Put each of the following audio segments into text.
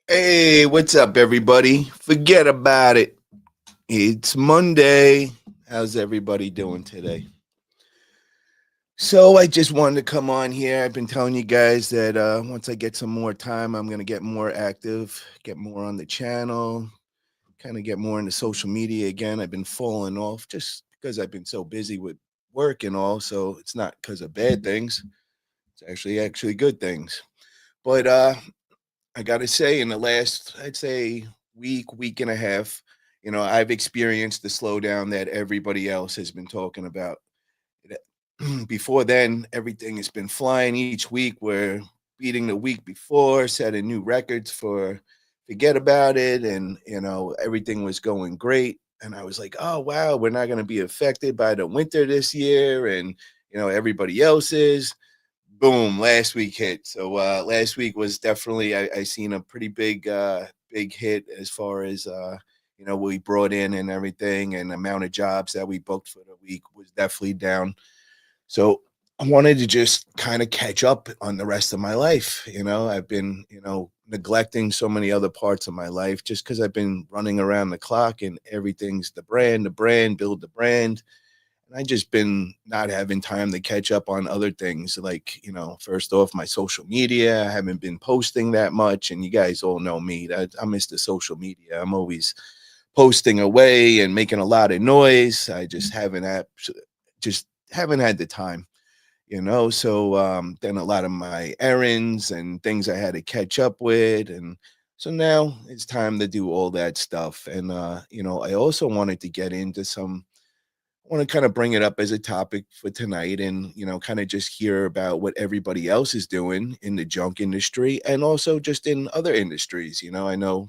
Hey, what's up, everybody? Forget about it. It's Monday. How's everybody doing today? So, I just wanted to come on here. I've been telling you guys that once I get some more time, I'm going to get more active, get more on the channel, kind of get more into social media again. I've been falling off just because I've been so busy with work and all. So, it's not because of bad things, it's actually good things. But I gotta say, in the last, I'd say, week and a half, I've experienced the slowdown that everybody else has been talking about. Before then, everything has been flying each week. We're beating the week before, setting new records for forget about it, and everything was going great. And I was like, oh wow, we're not going to be affected by the winter this year, and everybody else is. Boom, last week hit. So last week was definitely I seen a pretty big hit as far as what we brought in and everything, and the amount of jobs that we booked for the week was definitely down. So I wanted to just kind of catch up on the rest of my life. I've been, neglecting so many other parts of my life just because I've been running around the clock and everything's the brand, build the brand. And I just been not having time to catch up on other things. Like, first off, my social media. I haven't been posting that much. And you guys all know me. I miss the social media. I'm always posting away and making a lot of noise. I just haven't had the time. So then a lot of my errands and things I had to catch up with, and so now it's time to do all that stuff. And I also wanted to get into some, I want to kind of bring it up as a topic for tonight, and kind of just hear about what everybody else is doing in the junk industry and also just in other industries. I know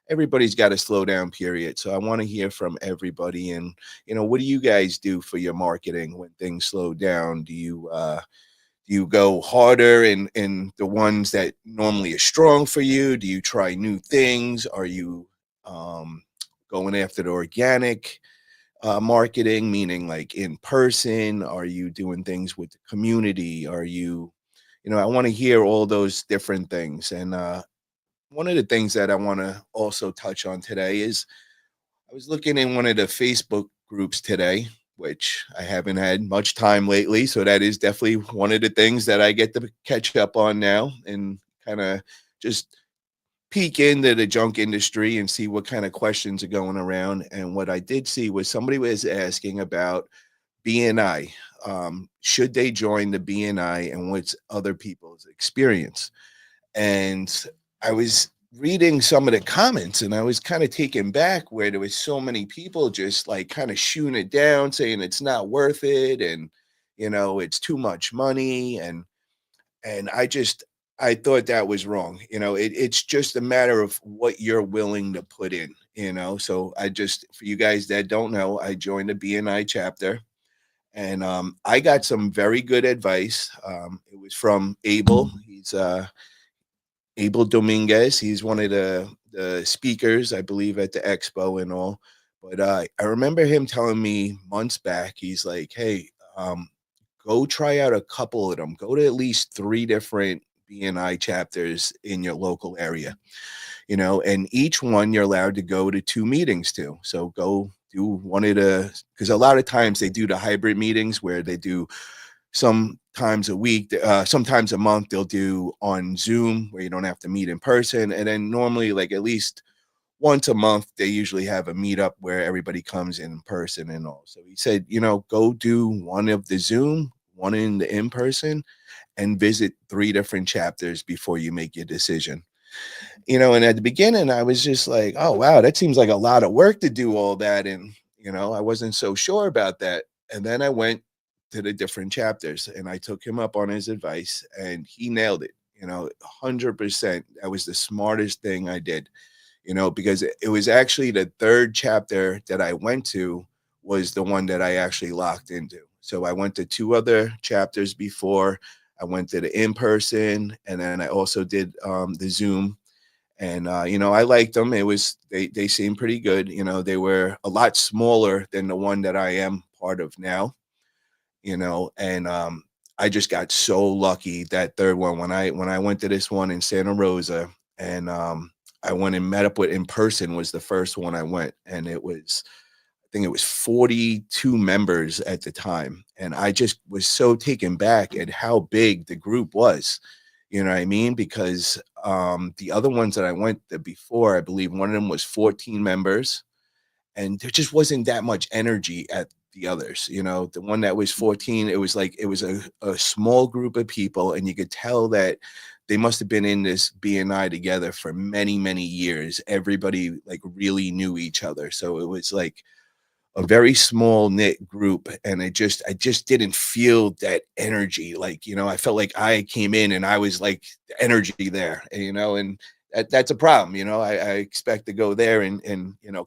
everybody's got a slow down period, so I want to hear from everybody. And what do you guys do for your marketing when things slow down? Do you go harder in the ones that normally are strong for you? Do you try new things? Are you um going after the organic marketing, meaning like in person? Are you doing things with the community? I want to hear all those different things. And one of the things that I want to also touch on today is I was looking in one of the Facebook groups today, which I haven't had much time lately. So that is definitely one of the things that I get to catch up on now, and kind of just peek into the junk industry and see what kind of questions are going around. And what I did see was somebody was asking about BNI. Should they join the BNI, and what's other people's experience? And I was reading some of the comments, and I was kind of taken back where there was so many people just like kind of shooting it down, saying it's not worth it, and it's too much money. And I thought that was wrong. It's just a matter of what you're willing to put in. So I just, for you guys that don't know, I joined the BNI chapter, and I got some very good advice. It was from Abel. He's Abel Dominguez. He's one of the speakers, I believe, at the expo and all. But I remember him telling me months back, he's like, "Hey, go try out a couple of them. Go to at least three different BNI chapters in your local area, and each one you're allowed to go to two meetings to. So go do one of the, because a lot of times they do the hybrid meetings where they do sometimes a week, sometimes a month, they'll do on Zoom where you don't have to meet in person. And then normally, like at least once a month, they usually have a meetup where everybody comes in person and all. So he said, go do one of the Zoom, one in the in person, and visit three different chapters before you make your decision. And at the beginning, I was just like, oh, wow, that seems like a lot of work to do all that. And, I wasn't so sure about that. And then I went to the different chapters, and I took him up on his advice, and he nailed it, 100%. That was the smartest thing I did, because it was actually the third chapter that I went to was the one that I actually locked into. So I went to two other chapters before. I went to the in person, and then I also did the Zoom. And I liked them. They seemed pretty good. They were a lot smaller than the one that I am part of now. And I just got so lucky that third one, when I went to this one in Santa Rosa. and I went and met up with in person was the first one I went, and it was I think it was 42 members at the time, and I just was so taken back at how big the group was. You know what I mean? Because the other ones that I went to before, I believe one of them was 14 members, and there just wasn't that much energy at the others. You know, the one that was 14, it was like it was a small group of people, and you could tell that they must have been in this BNI together for many, many years. Everybody like really knew each other. So it was like a very small knit group, and I just didn't feel that energy. Like, I felt like I came in and I was like the energy there, and that's a problem. I expect to go there and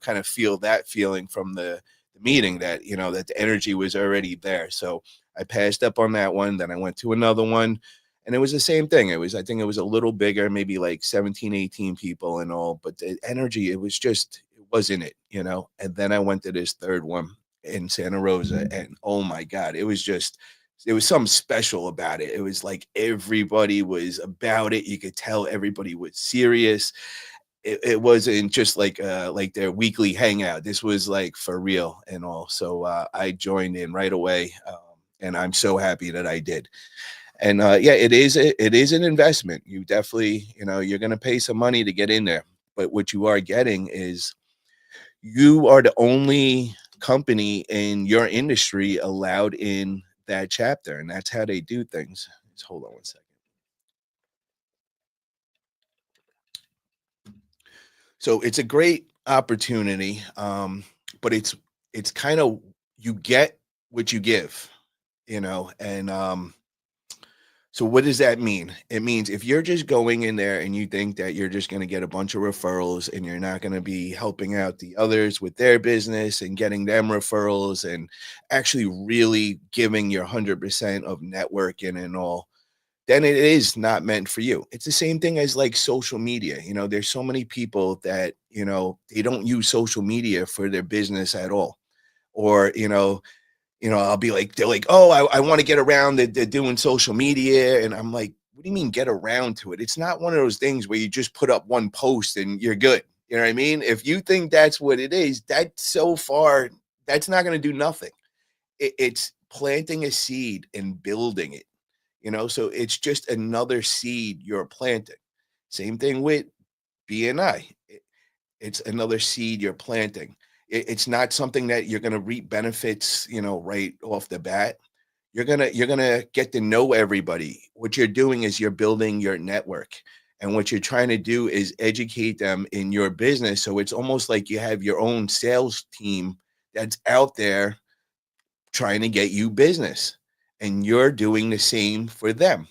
kind of feel that feeling from the meeting, that that the energy was already there. So I passed up on that one. Then I went to another one, and it was the same thing. I think it was a little bigger, maybe like 17, 18 people and all, but the energy, it was in it. And then I went to this third one in Santa Rosa, and oh my God, it was something special about it. It was like everybody was about it. You could tell everybody was serious. It wasn't just like their weekly hangout. This was like for real and all. So I joined in right away, and I'm so happy that I did. And yeah, it is an investment. You definitely, you're going to pay some money to get in there, but what you are getting is you are the only company in your industry allowed in that chapter, and that's how they do things. Just hold on one second. So it's a great opportunity, but it's kind of, you get what you give, and so what does that mean? It means if you're just going in there and you think that you're just going to get a bunch of referrals and you're not going to be helping out the others with their business and getting them referrals and actually really giving your 100% of networking and all, then it is not meant for you. It's the same thing as like social media. There's so many people that, they don't use social media for their business at all. Or, I'll be like, they're like, oh, I want to get around the doing social media. And I'm like, what do you mean get around to it? It's not one of those things where you just put up one post and you're good. You know what I mean? If you think that's what it is, that's so far, that's not going to do nothing. It's planting a seed and building it, so it's just another seed you're planting. Same thing with BNI. It's another seed you're planting. It's not something that you're going to reap benefits, right off the bat. You're gonna get to know everybody. What you're doing is you're building your network, and what you're trying to do is educate them in your business. So it's almost like you have your own sales team that's out there trying to get you business, and you're doing the same for them.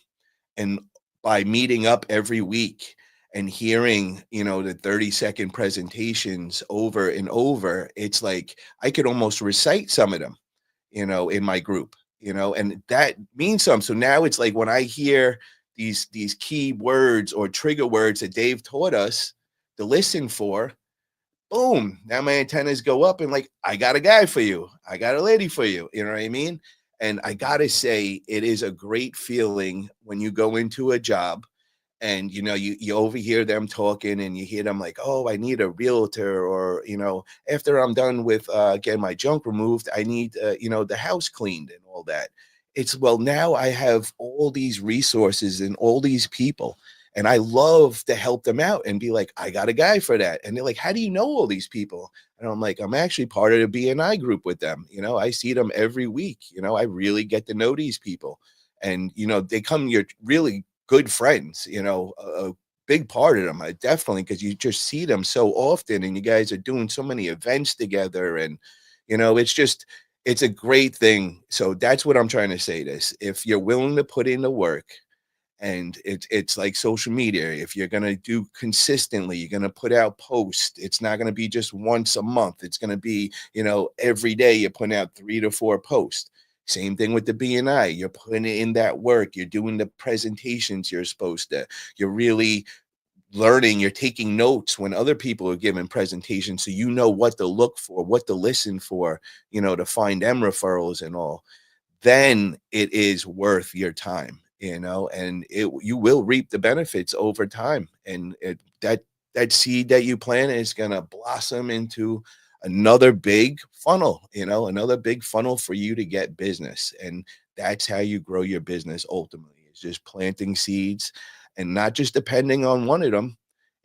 And by meeting up every week and hearing, the 30-second presentations over and over, it's like I could almost recite some of them, in my group, and that means something. So now it's like when I hear these key words or trigger words that Dave taught us to listen for, boom, now my antennas go up and like, I got a guy for you. I got a lady for you. You know what I mean? And I got to say, it is a great feeling when you go into a job and you overhear them talking and you hear them like, oh, I need a realtor, or after I'm done with getting my junk removed, I need the house cleaned and all that. It's, well, now I have all these resources and all these people, and I love to help them out and be like, I got a guy for that. And they're like, how do you know all these people? And I'm like, I'm actually part of the BNI group with them. I see them every week. I really get to know these people, and they come, you're really good friends, a big part of them. I definitely, because you just see them so often and you guys are doing so many events together, and it's just, it's a great thing. So that's what I'm trying to say, this, if you're willing to put in the work, and it's like social media, if you're going to do consistently, you're going to put out posts. It's not going to be just once a month. It's going to be, every day you're putting out 3 to 4 posts. Same thing with the BNI. You're putting in that work. You're doing the presentations you're supposed to. You're really learning. You're taking notes when other people are giving presentations, so you know what to look for, what to listen for, to find them referrals and all. Then it is worth your time. and you will reap the benefits over time. And that seed that you plant is going to blossom into another big funnel, another big funnel for you to get business. And that's how you grow your business ultimately. It's just planting seeds and not just depending on one of them.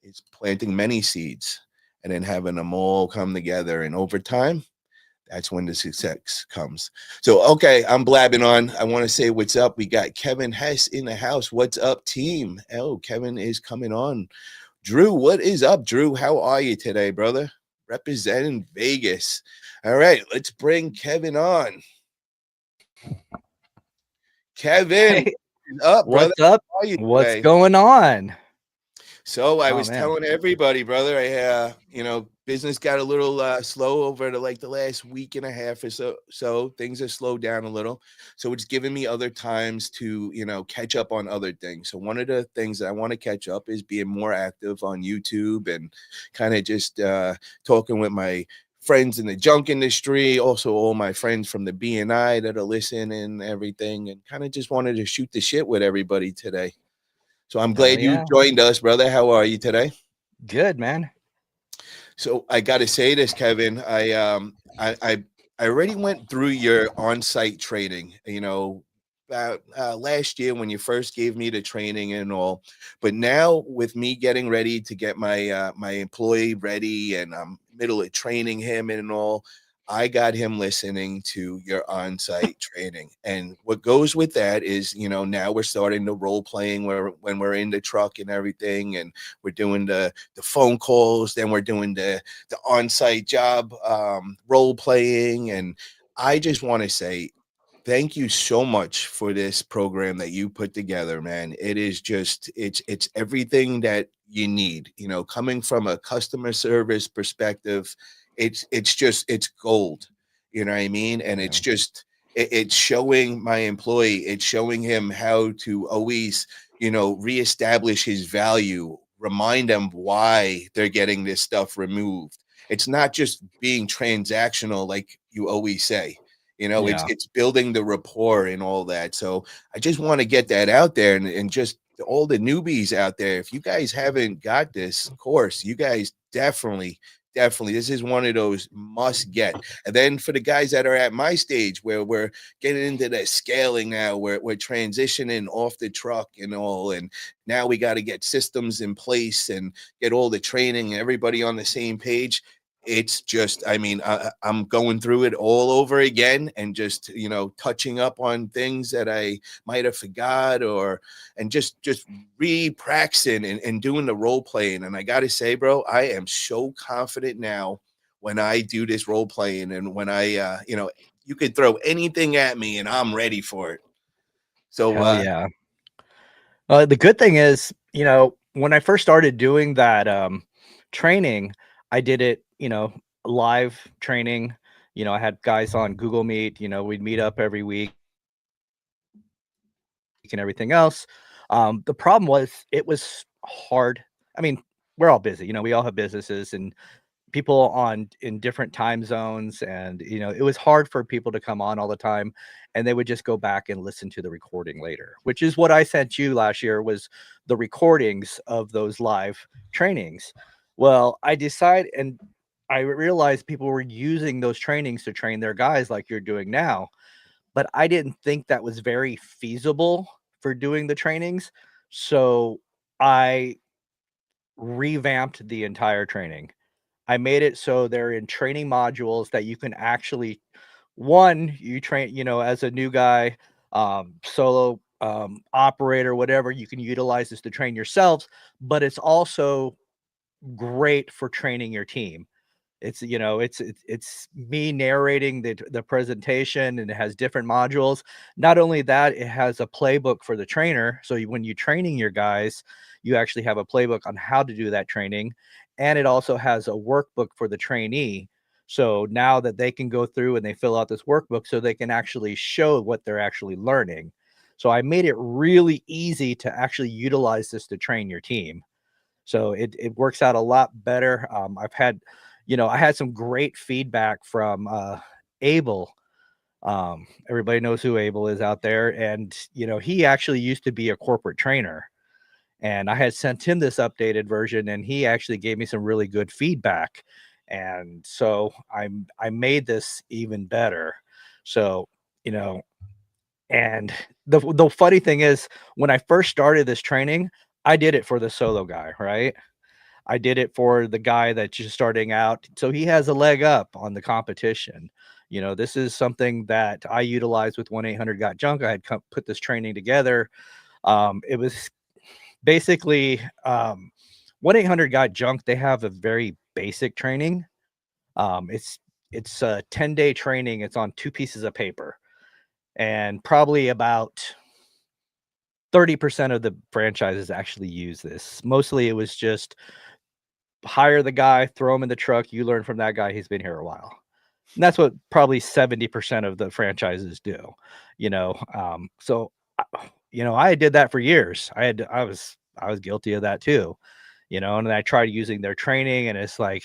It's planting many seeds and then having them all come together. And over time, that's when the success comes. So, okay, I'm blabbing on. I want to say what's up. We got Kevin Hess in the house. What's up, team? Oh, Kevin is coming on. Drew, what is up, Drew? How are you today, brother? Representing Vegas. All right, let's bring Kevin on. Kevin, Hey, what is up, brother? what's up? How are you What's today? going on? So I Oh was man. telling everybody, brother, business got a little slow over the last week and a half or so. So things have slowed down a little. So it's given me other times to, catch up on other things. So one of the things that I want to catch up is being more active on YouTube and kind of just talking with my friends in the junk industry, also all my friends from the BNI that are listening and everything, and kind of just wanted to shoot the shit with everybody today. So I'm Hell glad you yeah. joined us, brother. How are you today? Good, man. So I got to say this, Kevin. I already went through your on-site training. About last year when you first gave me the training and all, but now with me getting ready to get my employee ready and I'm middle of training him and all, I got him listening to your on-site training. And what goes with that is, now we're starting the role playing where when we're in the truck and everything, and we're doing the phone calls, then we're doing the on-site job role playing. And I just want to say thank you so much for this program that you put together, man. It is just it's everything that you need. Coming from a customer service perspective, it's gold. You know what I mean? And Yeah. it's just it's showing my employee, it's showing him how to always, reestablish his value, remind them why they're getting this stuff removed. It's not just being transactional like you always say. Yeah. It's building the rapport and all that. So I just want to get that out there, and just all the newbies out there. If you guys haven't got this course, you guys definitely, this is one of those must get. And then for the guys that are at my stage where we're getting into that scaling now, we're transitioning off the truck and all, and now we got to get systems in place and get all the training and everybody on the same page. It's just, I mean, I'm going through it all over again and just, touching up on things that I might have forgot, or and just re-practicing and doing the role playing. And I got to say, bro, I am so confident now when I do this role playing, and when you could throw anything at me and I'm ready for it. So, Hell yeah. The good thing is, when I first started doing that training, I did it, live training. I had guys on Google Meet, we'd meet up every week and everything else. The problem was it was hard. I mean, we're all busy, we all have businesses and people on in different time zones, and it was hard for people to come on all the time, and they would just go back and listen to the recording later, which is what I sent you last year, was the recordings of those live trainings. Well, I realized people were using those trainings to train their guys like you're doing now, but I didn't think that was very feasible for doing the trainings. So I revamped the entire training. I made it so they're in training modules that you can actually, one, you train, as a new guy, solo operator, whatever, you can utilize this to train yourselves, but it's also great for training your team. It's me narrating the presentation, and it has different modules. Not only that, it has a playbook for the trainer. So when you're training your guys, you actually have a playbook on how to do that training. And it also has a workbook for the trainee. So now that they can go through and they fill out this workbook so they can actually show what they're actually learning. So I made it really easy to actually utilize this to train your team. So it works out a lot better. I had some great feedback from Abel. Everybody knows who Abel is out there, and he actually used to be a corporate trainer, and I had sent him this updated version, and he actually gave me some really good feedback, and so I made this even better. So you know, and the funny thing is, when I first started this training, I did it for the solo guy, right? I did it for the guy that's just starting out, so he has a leg up on the competition. This is something that I utilize with 1-800 Got Junk. I had put this training together. It was basically 1-800 Got Junk. They have a very basic training. It's a 10-day training. It's on 2 pieces of paper, and probably about 30% of the franchises actually use this. Mostly it was just hire the guy, throw him in the truck, you learn from that guy, he's been here a while. And that's what probably 70% of the franchises do, so I did that for years. I was guilty of that too, and I tried using their training, and it's like,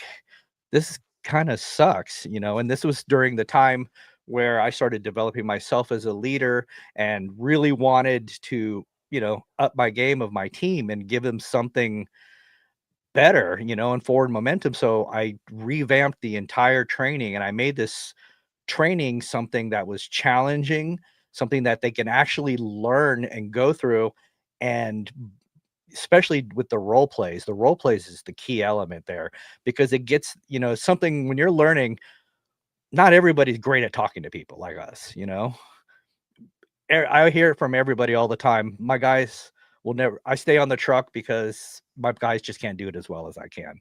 this kind of sucks, and this was during the time where I started developing myself as a leader and really wanted to, up my game of my team and give them something better, and forward momentum. So I revamped the entire training, and I made this training something that was challenging, something that they can actually learn and go through. And especially with the role plays is the key element there, because it gets, something when you're learning, not everybody's great at talking to people like us. I hear it from everybody all the time. My guys will never, I stay on the truck because my guys just can't do it as well as I can.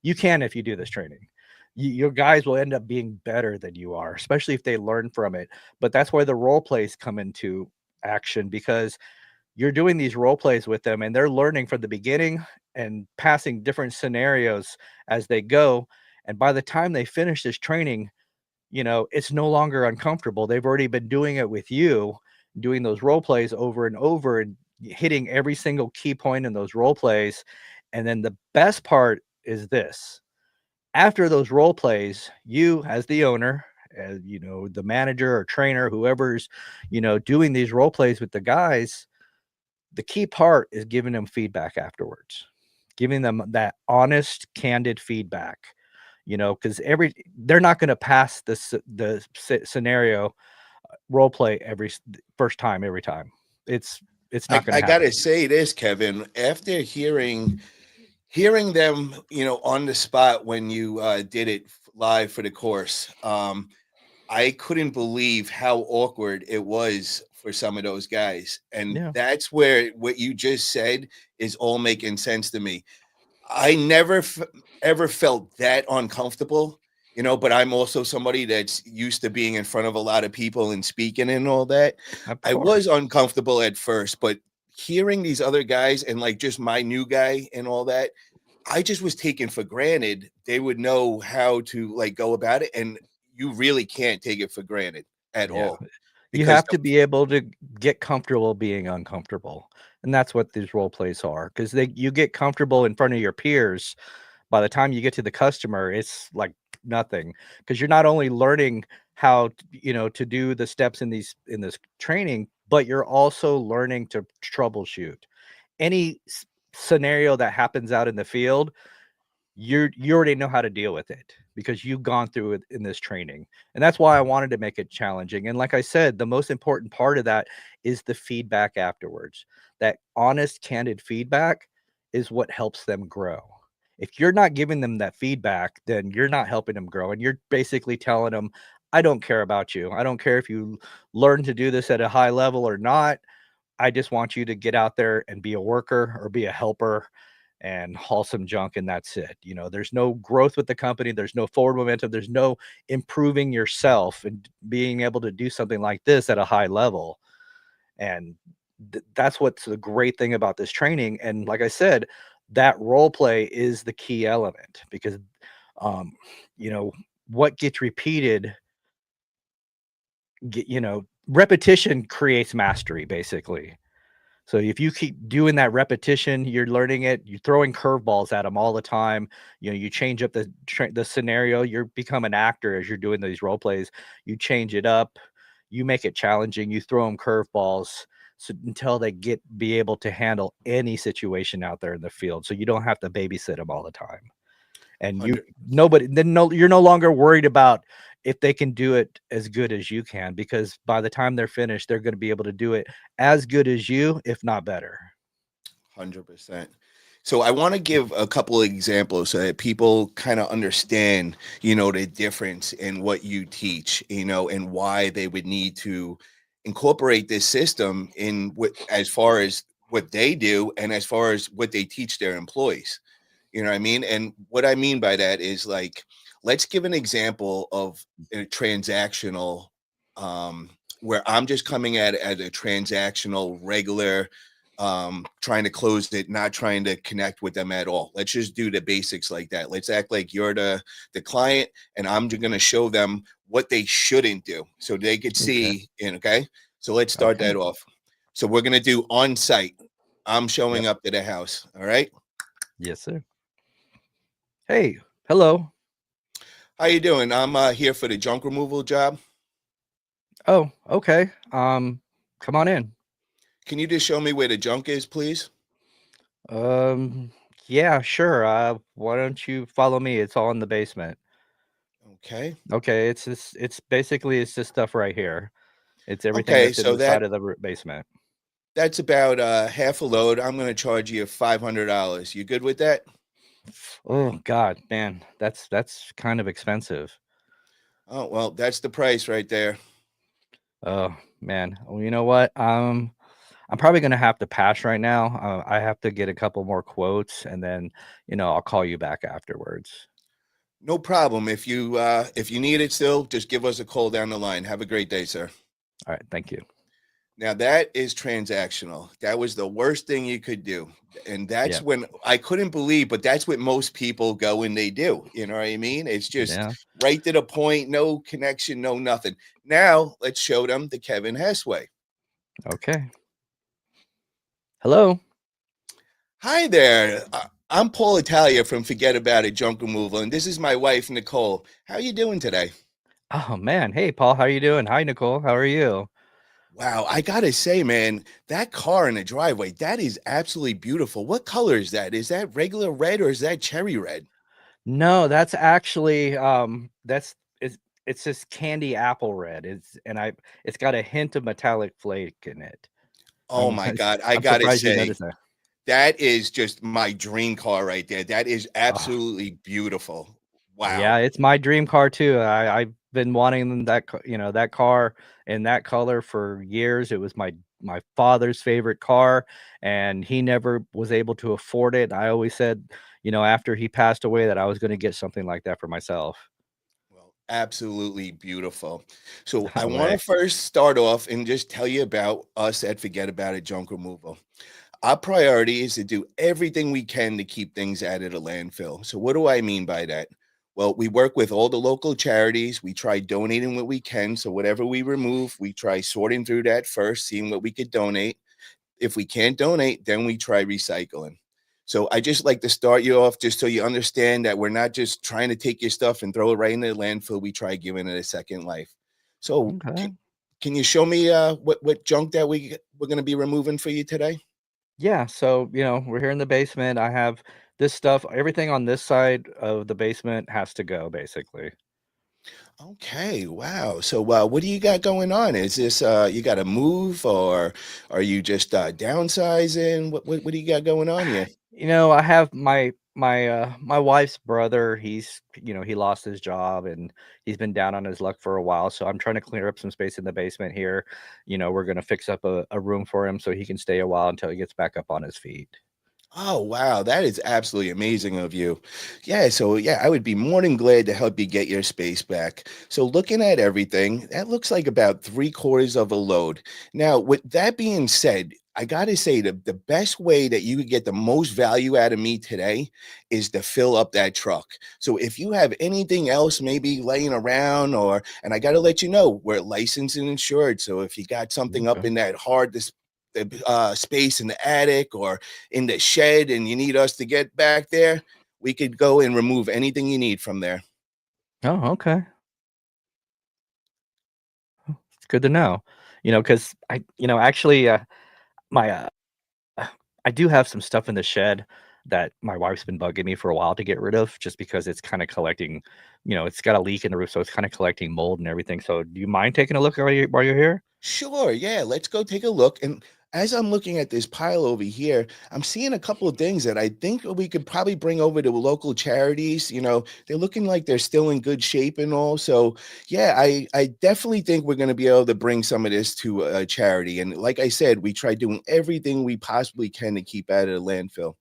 You can if you do this training. Your guys will end up being better than you are, especially if they learn from it. But that's where the role plays come into action, because you're doing these role plays with them and they're learning from the beginning and passing different scenarios as they go. And by the time they finish this training, it's no longer uncomfortable. They've already been doing it with you, doing those role plays over and over and hitting every single key point in those role plays. And then the best part is this: after those role plays, you as the owner, as the manager or trainer, whoever's, doing these role plays with the guys, the key part is giving them feedback afterwards, giving them that honest, candid feedback, because they're not going to pass scenario role play first time, every time. It's not going I to happen. gotta say this, Kevin. After hearing them, on the spot when you did it live for the course, I couldn't believe how awkward it was for some of those guys, and Yeah, that's where what you just said is all making sense to me. I never ever felt that uncomfortable, but I'm also somebody that's used to being in front of a lot of people and speaking and all that. of I was course. uncomfortable at first, but hearing these other guys and like just my new guy and all that, I just was taken for granted they would know how to like go about it. And you really can't take it for granted at Yeah. all You because have to be able to get comfortable being uncomfortable, and that's what these role plays are, because you get comfortable in front of your peers. By the time you get to the customer, it's like nothing, because you're not only learning how to do the steps in this training, but you're also learning to troubleshoot any scenario that happens out in the field. You already know how to deal with it because you've gone through it in this training. And that's why I wanted to make it challenging. And like I said, the most important part of that is the feedback afterwards. That honest, candid feedback is what helps them grow. If you're not giving them that feedback, then you're not helping them grow. And you're basically telling them, I don't care about you. I don't care if you learn to do this at a high level or not. I just want you to get out there and be a worker or be a helper and haul some junk, and that's it. There's no growth with the company, there's no forward momentum, there's no improving yourself and being able to do something like this at a high level. And that's what's the great thing about this training. And like I said, that role play is the key element, because um, you know, what gets repeated, repetition creates mastery, basically. So if you keep doing that repetition, you're learning it. You're throwing curveballs at them all the time. You change up the scenario. You become an actor as you're doing these role plays. You change it up. you make it challenging, you throw them curveballs so until they be able to handle any situation out there in the field, so you don't have to babysit them all the time. And you 100%. nobody then no you're no longer worried about if they can do it as good as you can, because by the time they're finished, they're going to be able to do it as good as you, if not better. 100%. So I want to give a couple of examples so that people kind of understand, the difference in what you teach, and why they would need to incorporate this system in what as far as what they do and as far as what they teach their employees. You know what I mean? And what I mean by that is like, let's give an example of a transactional, um, where I'm just coming at it as a transactional, regular, trying to close it, not trying to connect with them at all. Let's just do the basics like that. Let's act like you're the client, and I'm just going to show them what they shouldn't do so they could Okay. see. And okay, so let's start Okay. that off. So we're going to do on site. I'm Yep. showing up to the house. All right. Yes, sir. Hey, hello. How you doing? I'm here for the junk removal job. Oh, okay. Come on in. Can you just show me where the junk is, please? Um, yeah, sure. Why don't you follow me? It's all in the basement. Okay. Okay, it's basically it's this stuff right here. It's everything Okay, that's in so the side of the basement. that's about half a load. I'm going to charge you $500. You good with that? Oh God, man, that's kind of expensive. Oh, well, that's the price right there. Oh man. Well, you know what? I'm probably gonna have to pass right now. I have to get a couple more quotes, and then I'll call you back afterwards. No problem. If you need it still, just give us a call down the line. Have a great day, sir. All right, thank you. Now that is transactional. That was the worst thing you could do. And that's Yeah, when I couldn't believe, but that's what most people go and they do. You know what I mean? It's just yeah. right to the point, no connection, no nothing. Now let's show them the Kevin Hess way. Okay. Hello. Hi there. I'm Paul Italia from Forget About It Junk Removal, and this is my wife, Nicole. How you doing today? Oh man. Hey, Paul. How you doing? Hi, Nicole. How are you? Wow, I gotta say, man, that car in the driveway, that is absolutely beautiful. What color is that? Is that regular red or is that cherry red? No, that's actually that's it's this candy apple red. It's got a hint of metallic flake in it. Oh my God, I I'm gotta surprised you say, noticed that. that is just my dream car right there. That is Oh, absolutely beautiful. Wow. yeah, it's my dream car too. I've been wanting that car in that color for years. It was my father's favorite car, and he never was able to afford it. I always said, after he passed away, that I was going to get something like that for myself. Well, absolutely beautiful. So I Oh, want to way. first start off and just tell you about us at Forget About It Junk Removal. Our priority is to do everything we can to keep things out of the landfill. So what do I mean by that? Well, we work with all the local charities. We try donating what we can. So whatever we remove, we try sorting through that first, seeing what we could donate. If we can't donate, then we try recycling. So I just like to start you off just so you understand that we're not just trying to take your stuff and throw it right in the landfill. We try giving it a second life. So Okay. can you show me what junk that we're going to be removing for you today? Yeah, so, we're here in the basement. I have this stuff. Everything on this side of the basement has to go, basically. Okay, wow. So, what do you got going on? Is this you got to move, or are you just downsizing? What do you got going on here? I have my wife's brother. He lost his job, and he's been down on his luck for a while. So I'm trying to clear up some space in the basement here. We're gonna fix up a room for him so he can stay a while until he gets back up on his feet. Oh, wow. That is absolutely amazing of you. Yeah. So, yeah, I would be more than glad to help you get your space back. So, looking at everything, that looks like about three-quarters of a load. Now, with that being said, I got to say the best way that you could get the most value out of me today is to fill up that truck. So if you have anything else maybe laying around, and I got to let you know, we're licensed and insured. So if you got something up Okay. in that space in the attic or in the shed and you need us to get back there, we could go and remove anything you need from there. Oh, okay. Good to know. Because actually, my I do have some stuff in the shed that my wife's been bugging me for a while to get rid of, just because it's kind of collecting. It's got a leak in the roof, so it's kind of collecting mold and everything. So, do you mind taking a look while you're here? Sure, yeah, let's go take a look. And as I'm looking at this pile over here, I'm seeing a couple of things that I think we could probably bring over to local charities. They're looking like they're still in good shape and all. So, yeah, I definitely think we're going to be able to bring some of this to a charity. And like I said, we try doing everything we possibly can to keep out of the landfill.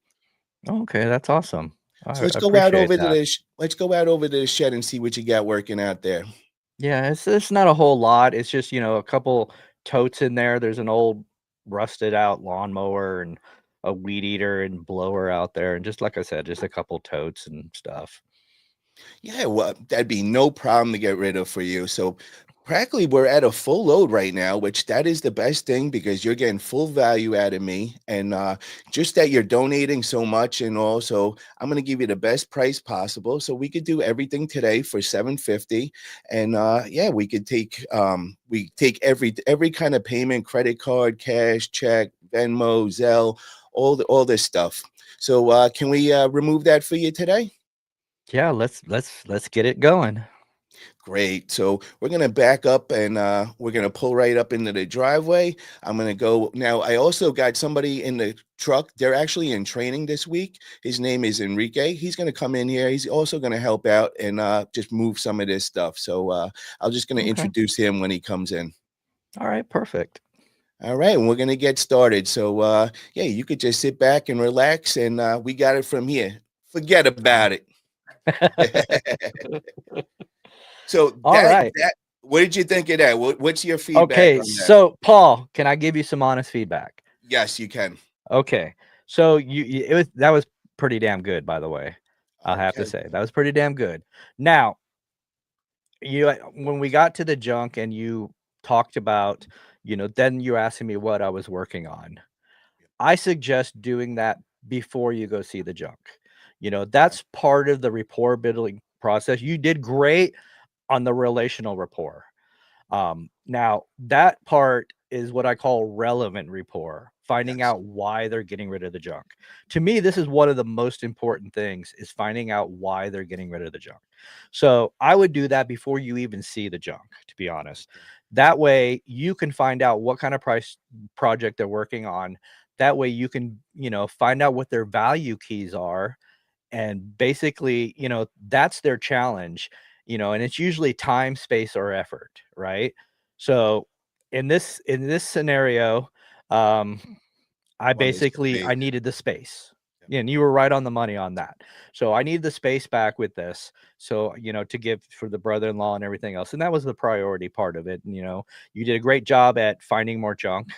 Oh, okay, that's awesome. So I appreciate that. let's go out over to the shed and see what you got working out there. Yeah, it's not a whole lot. It's just, a couple totes in there. There's an old rusted out lawnmower and a weed eater and blower out there. And just like I said, just a couple totes and stuff. Yeah, well, that'd be no problem to get rid of for you. So practically we're at a full load right now, which that is the best thing because you're getting full value out of me. And just that you're donating so much and also I'm gonna give you the best price possible. So we could do everything today for 750. And yeah, we take every kind of payment, credit card, cash, check, Venmo, Zelle, all this stuff. So can we remove that for you today? Yeah, let's get it going. Great. So we're going to back up and we're going to pull right up into the driveway. I'm going to go now. I also got somebody in the truck. They're actually in training this week. His name is Enrique. He's going to come in here. He's also going to help out and just move some of this stuff. So I'm just going to Okay. introduce him when he comes in. All right, perfect. All right. And we're going to get started. So yeah, you could just sit back and relax and we got it from here. Forget about it. So All right. what did you think of that? What's your feedback Okay, on that? so Paul, can I give you some honest feedback? Yes, you can. Okay. So that was pretty damn good, by the way. I'll have to Okay. say. That was pretty damn good. Now, when we got to the junk and you talked about, then you're asking me what I was working on. I suggest doing that before you go see the junk. That's part of the rapport building process. You did great on the relational rapport. Now that part is what I call relevant rapport, finding Yes. out why they're getting rid of the junk. To me, this is one of the most important things is finding out why they're getting rid of the junk. So I would do that before you even see the junk, to be honest. Okay. That way you can find out what kind of price project they're working on. That way you can, find out what their value keys are, and basically, that's their challenge, and it's usually time, space, or effort, right? So in this scenario, um I Wanted basically space. I needed the space. Yep. Yeah, and you were right on the money on that. So I need the space back with this. So, to give for the brother-in-law and everything else. And that was the priority part of it. And, you did a great job at finding more junk,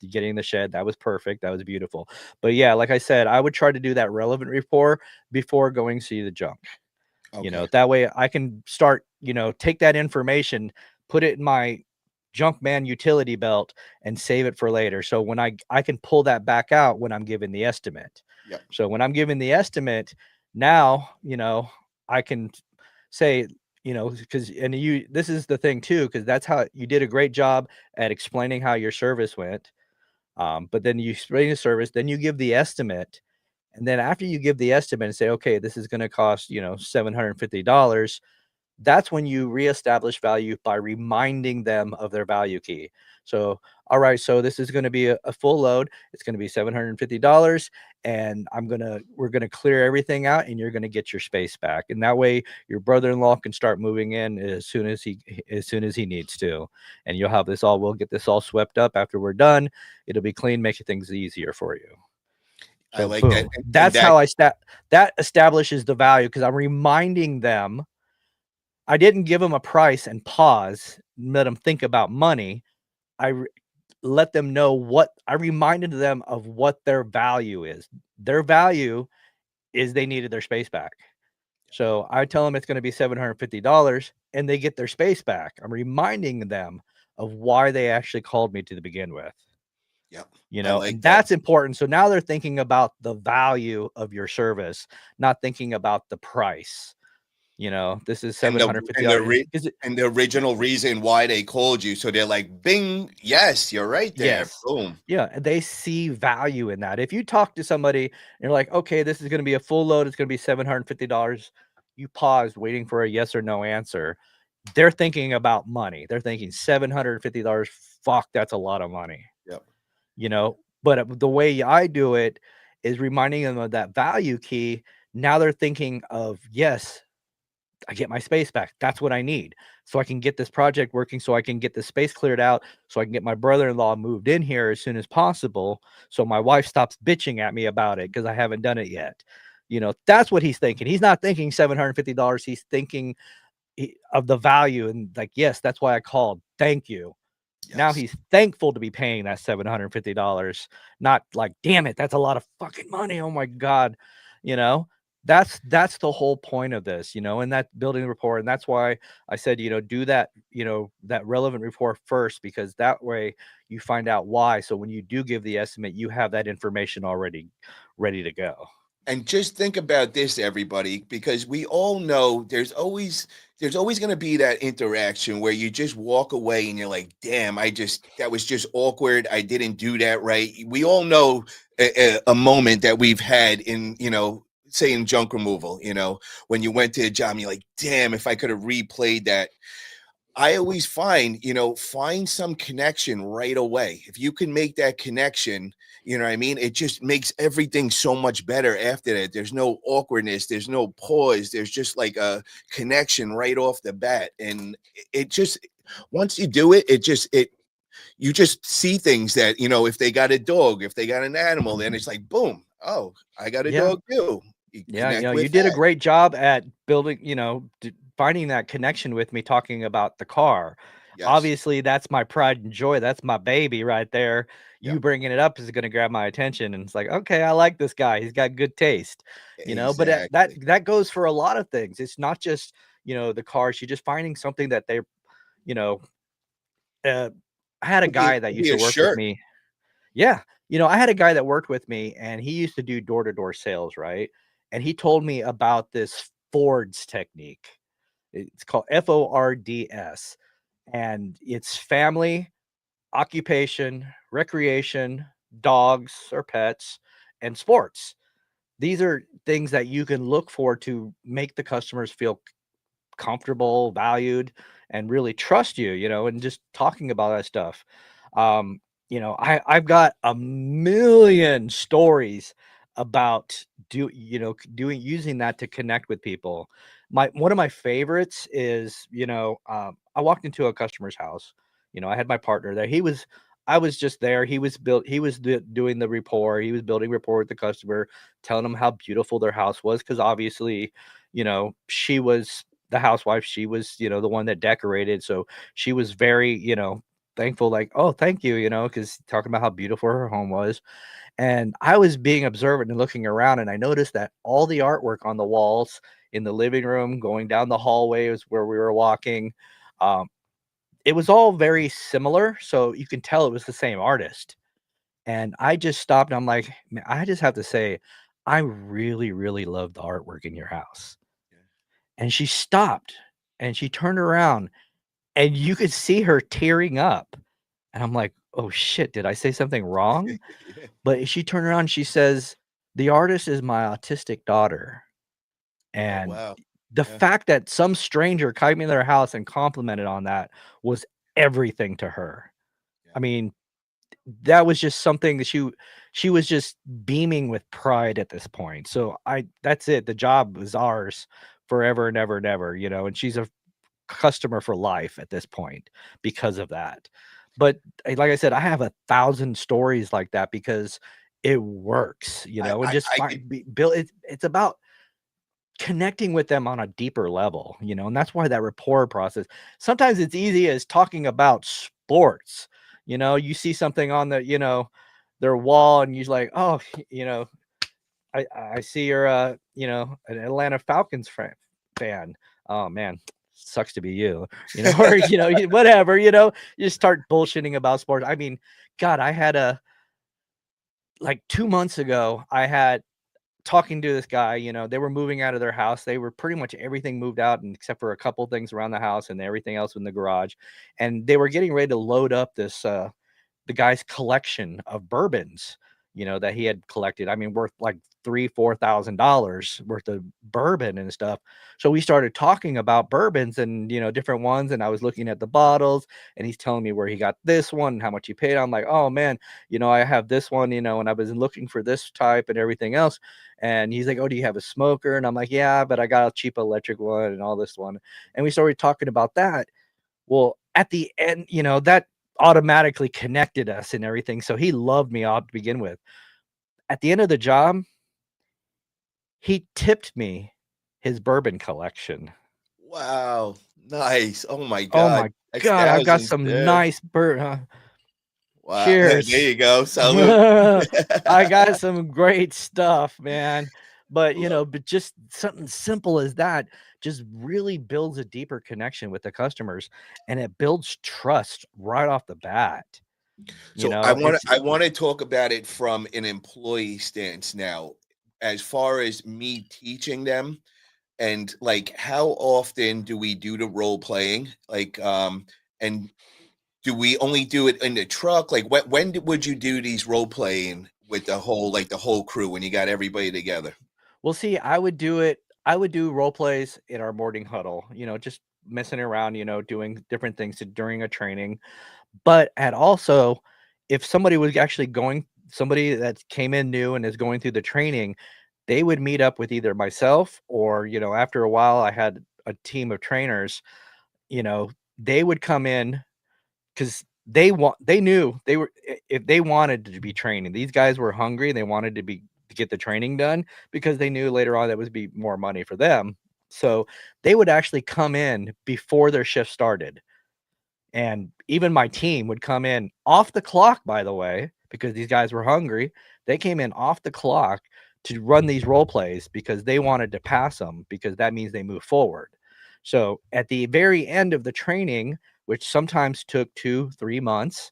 getting the shed. That was perfect. That was beautiful. But yeah, like I said, I would try to do that relevant rapport before going see the junk. Okay. That way I can start, take that information, put it in my junk man utility belt and save it for later. So when I can pull that back out when I'm giving the estimate. Yep. So when I'm giving the estimate, now, I can say, because and you this is the thing too, because that's how you did a great job at explaining how your service went. But then you explain the service, then you give the estimate, and then after you give the estimate and say, okay, this is going to cost, $750, that's when you reestablish value by reminding them of their value key. So, all right, so this is going to be a full load. It's going to be $750, and we're gonna clear everything out, and you're gonna get your space back. And that way, your brother-in-law can start moving in as soon as he needs to, and you'll have this all. We'll get this all swept up after we're done. It'll be clean, making things easier for you. I So like that. boom. And That's how that establishes the value, because I'm reminding them. I didn't give them a price and pause, let them think about money. I let them know what I reminded them of what their value is. Their value is they needed their space back. So I tell them it's going to be $750 and they get their space back. I'm reminding them of why they actually called me to begin with. yep. I like And that. that's important. So now they're thinking about the value of your service, not thinking about the price. This is And $750. Is it? and the original reason why they called you. So they're like, bing, yes, you're right there. Yes. Boom. Yeah, and they see value in that. If you talk to somebody and you're like, "Okay, this is gonna be a full load, it's gonna be $750." You paused waiting for a yes or no answer. They're thinking about money. They're thinking $750, fuck, that's a lot of money, Yep. you know? But the way I do it is reminding them of that value key. Now they're thinking of, yes, I get my space back. That's what I need. So I can get this project working, so I can get the space cleared out, so I can get my brother-in-law moved in here as soon as possible. So my wife stops bitching at me about it because I haven't done it yet. That's what he's thinking. He's not thinking $750. He's thinking of the value and like, yes, that's why I called. Thank you. Now Yes. he's thankful to be paying that $750, not like, damn it, that's a lot of fucking money. Oh my God. You know, that's the whole point of this, and that building rapport. And that's why I said, do that, that relevant rapport first, because that way you find out why. So when you do give the estimate, you have that information already ready to go. And just think about this, everybody, because we all know there's always going to be that interaction where you just walk away and you're like, damn, that was just awkward. I didn't do that right. We all know a moment that we've had in, say in junk removal, when you went to a job, and you're like, damn, if I could have replayed that. I always find some connection right away. If you can make that connection, you know what I mean? It just makes everything so much better after that. There's no awkwardness, there's no pause. There's just like a connection right off the bat. And it just, once you do it, you just see things that, if they got a dog, if they got an animal, then it's like, boom. Oh, I got a Yeah. dog too. You Yeah, connect you with did a that. great job at building, finding that connection with me talking about the car. Yes. Obviously, that's my pride and joy. That's my baby right there. Yeah. You bringing it up is going to grab my attention, and it's like, okay, I like this guy. He's got good taste, But that Exactly. that goes for a lot of things. It's not just the cars. You're just finding something that they're, you know. Uh, I had a guy that Could used be to a work with shirt. me. Yeah. I had a guy that worked with me and he used to do door-to-door sales, right? And he told me about this Ford's technique. It's called FORDS. And it's family, occupation, recreation, dogs or pets, and sports. These are things that you can look for to make the customers feel comfortable, valued, and really trust you, and just talking about that stuff. I've got a million stories about doing using that to connect with people. One of my favorites is, I walked into a customer's house. I had my partner there. I was just there. Doing the rapport. He was building rapport with the customer, telling them how beautiful their house was. Cause obviously, she was the housewife. She was, the one that decorated. So she was very, thankful, like, oh, thank you, because talking about how beautiful her home was. And I was being observant and looking around, and I noticed that all the artwork on the walls in the living room, going down the hallways where we were walking, um, it was all very similar. So you can tell it was the same artist. And I just stopped. And I'm like, man, I just have to say, I really, really love the artwork in your house. And she stopped and she turned around and you could see her tearing up. And I'm like, "Oh shit, did I say something wrong?" Yeah. But she turned around and she says, "The artist is my autistic daughter." Oh, And wow. the Yeah. fact that some stranger came in their house and complimented on that was everything to her. Yeah. I mean, that was just something that she was just beaming with pride at this point. So that's it. The job was ours forever and ever and ever, and she's a customer for life at this point because of that. But like I said, I have 1,000 stories like that because it works, and just I could build it. It's about connecting with them on a deeper level, and that's why that rapport process. Sometimes it's easy as talking about sports. You see something on their wall, and you're like, oh, I see you're an Atlanta Falcons fan. Oh man, sucks to be you, or whatever, you start bullshitting about sports. I mean, God, I had like 2 months ago, I had talking to this guy, they were moving out of their house. They were pretty much everything moved out, and except for a couple things around the house and everything else in the garage. And they were getting ready to load up this the guy's collection of bourbons, that he had collected. I mean, worth like $3,000-4,000 worth of bourbon and stuff. So we started talking about bourbons and different ones, and I was looking at the bottles, and he's telling me where he got this one and how much he paid. I'm like, oh man, I have this one, and I was looking for this type and everything else. And he's like, oh, do you have a smoker? And I'm like, yeah, but I got a cheap electric one and all this one. And we started talking about that. Well, at the end, that automatically connected us and everything. So he loved me off to begin with. At the end of the job, he tipped me his bourbon collection. Wow. Nice. Oh my Oh God. my That's God, I've got thousands, some dude. nice bourbon. Wow. There Cheers. you go. Salute. I got some great stuff, man. But Love. but just something simple as that just really builds a deeper connection with the customers, and it builds trust right off the bat. So I want to It's I want to talk about it from an employee stance now, as far as me teaching them. And like, how often do we do the role playing? Like, and do we only do it in the truck? Like, would you do these role playing with the whole crew when you got everybody together? Well, see, I would do role plays in our morning huddle, just messing around, doing different things during a training. But at also, if somebody that came in new and is going through the training, they would meet up with either myself or, after a while, I had a team of trainers, you know, they would come in because they knew if they wanted to be training, these guys were hungry. They wanted to get the training done because they knew later on that would be more money for them. So they would actually come in before their shift started, and even my team would come in off the clock, by the way, because these guys were hungry. They came in off the clock to run these role plays because they wanted to pass them, because that means they move forward. So at the very end of the training, which sometimes took 2-3 months,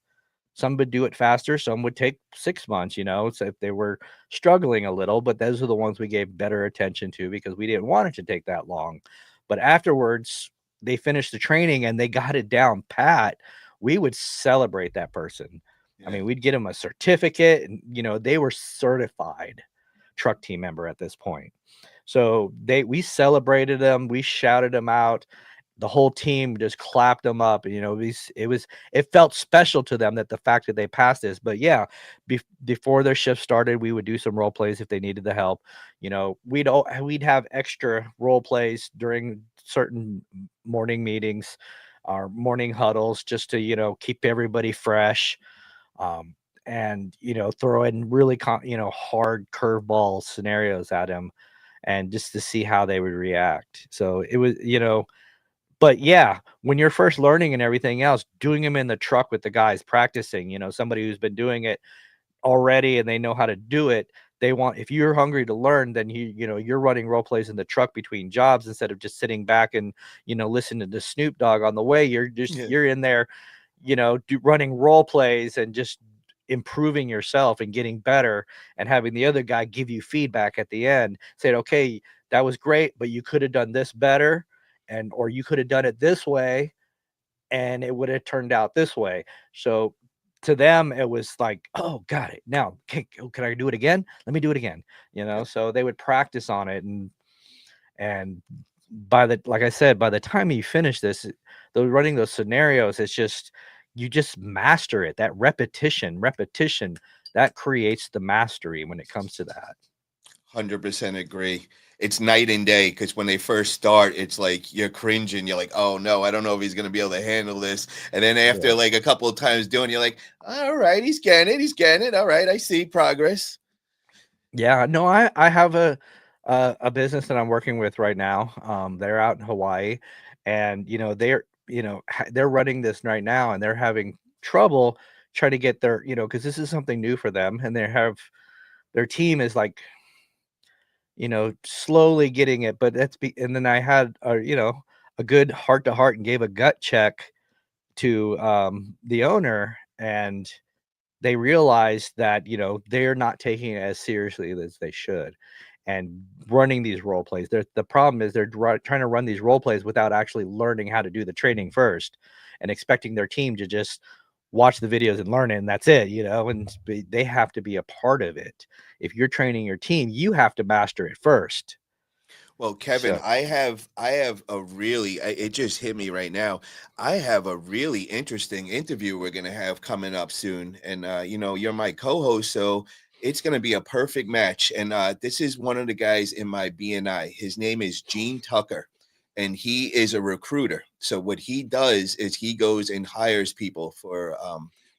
some would do it faster, some would take 6 months, so if they were struggling a little, but those are the ones we gave better attention to because we didn't want it to take that long. But afterwards, they finished the training and they got it down pat. We would celebrate that person. I Yeah. mean, we'd get them a certificate, and they were certified truck team member at this point. So we celebrated them, we shouted them out. The whole team just clapped them up. It felt special to them, that the fact that they passed this. But yeah, before their shift started, we would do some role plays if they needed the help. We'd have extra role plays during certain morning meetings, our morning huddles, just to keep everybody fresh. And throw in really hard curveball scenarios at them, and just to see how they would react. So it was, but yeah, when you're first learning and everything else, doing them in the truck with the guys practicing, somebody who's been doing it already and they know how to do it. If you're hungry to learn, then you're running role plays in the truck between jobs instead of just sitting back and listening to Snoop Dogg on the way. Yeah. You're in there, running role plays and just improving yourself and getting better, and having the other guy give you feedback at the end, saying, okay, that was great, but you could have done this better, or you could have done it this way and it would have turned out this way. So to them, it was like, oh, got it. Now, can I do it again? Let me do it again. So they would practice on it, and like I said, by the time you finish this, running those scenarios, it's just, you just master it. That repetition, that creates the mastery when it comes to that. 100% agree. It's night and day, because when they first start, it's like you're cringing. You're like, oh no, I don't know if he's going to be able to handle this. And then after Yeah. like a couple of times doing, you're like, all right, he's getting it. He's getting it. All right, I see progress. Yeah, no, I have a business that I'm working with right now. They're out in Hawaii, and they're running this right now, and they're having trouble trying to get because this is something new for them, and their team is like, slowly getting it. But and then I had a good heart to heart and gave a gut check to the owner, and they realized that they're not taking it as seriously as they should. and running these role plays. The problem is they're trying to run these role plays without actually learning how to do the training first, and expecting their team to just watch the videos and learn it, and that's it, and they have to be a part of it. If you're training your team, you have to master it first. Well, Kevin, So I have a really it just hit me right now. I have a really interesting interview we're gonna have coming up soon, and you're my co-host, so it's gonna be a perfect match. And this is one of the guys in my BNI. His name is Gene Tucker, and he is a recruiter. So what he does is he goes and hires people for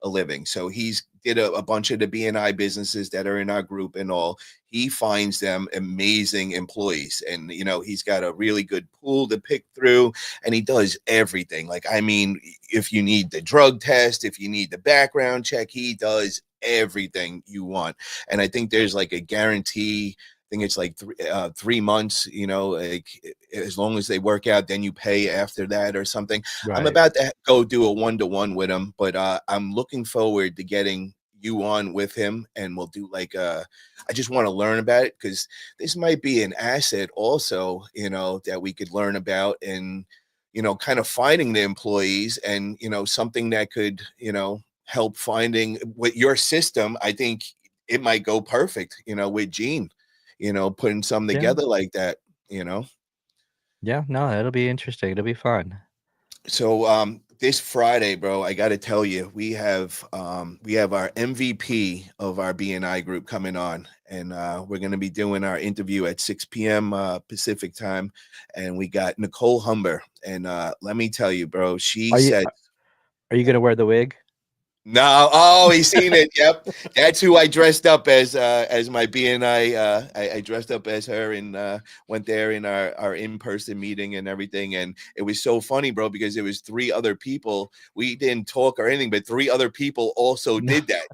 a living. So he's did a bunch of the BNI businesses that are in our group and all. He finds them amazing employees, and he's got a really good pool to pick through, and he does everything. Like, I mean, if you need the drug test, if you need the background check, he does everything you want. And I think there's like a guarantee. I think it's like 3 months, like as long as they work out, then you pay after that or something. I'm right. about to go do a 1-to-1 with him, but I'm looking forward to getting you on with him, and we'll do like I just want to learn about it, because this might be an asset also, that we could learn about, and kind of finding the employees, and something that could help finding with your system. I think it might go perfect, with Gene, putting something Yeah. together like that, you know. Yeah, no, it'll be interesting. It'll be fun. So this Friday, bro, I got to tell you, we have our MVP of our BNI group coming on, and we're going to be doing our interview at 6 p.m. Pacific time, and we got Nicole Humber, and let me tell you, bro, she Are you said. are you gonna wear the wig? No, oh, he's seen it. Yep, that's who I dressed up as my BNI. I dressed up as her, and went there in our in person meeting and everything. And it was so funny, bro, because it was three other people. We didn't talk or anything, but three other people also No. did that.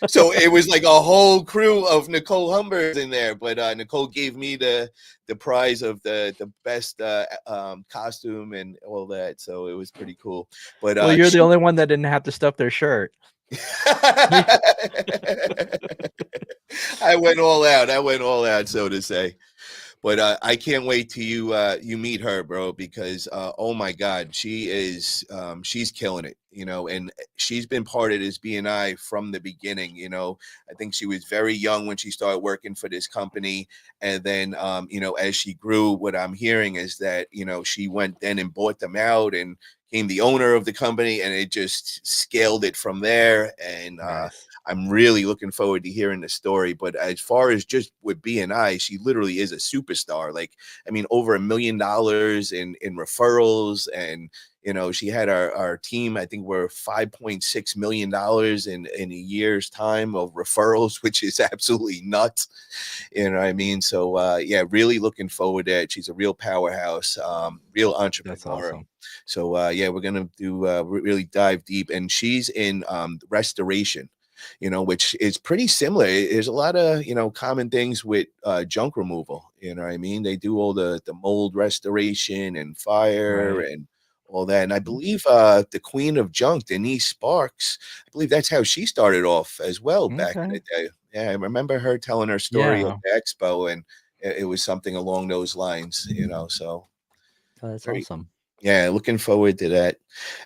So it was like a whole crew of Nicole Humbers in there. But Nicole gave me the prize of the best costume and all that. So it was pretty cool. But Well, you're the only one that didn't have to stuff their shirt. I went all out. I went all out, so to say. But I can't wait till you meet her, bro, because oh my God, she's killing it, and she's been part of this BNI from the beginning. I think she was very young when she started working for this company, and then as she grew, what I'm hearing is that she went then and bought them out and became the owner of the company, and it just scaled it from there. And Nice. I'm really looking forward to hearing the story. But as far as just with BNI, she literally is a superstar. Like, I mean, over $1 million in referrals, and she had our team. I think we're $5.6 million in a year's time of referrals, which is absolutely nuts. You know what I mean? So yeah, really looking forward to it. She's a real powerhouse, real That's entrepreneur. awesome. So yeah, we're gonna do really dive deep, and she's in restoration, which is pretty similar. There's a lot of common things with junk removal. You know what I mean? They do all the mold restoration and fire Right. and all that. And I Mm, believe the queen of junk, Denise Sparks, I believe that's how she started off as well back in okay. the day. Yeah, I remember her telling her story at Yeah. the expo, and it was something along those lines. So Oh, that's very, awesome. yeah, looking forward to that.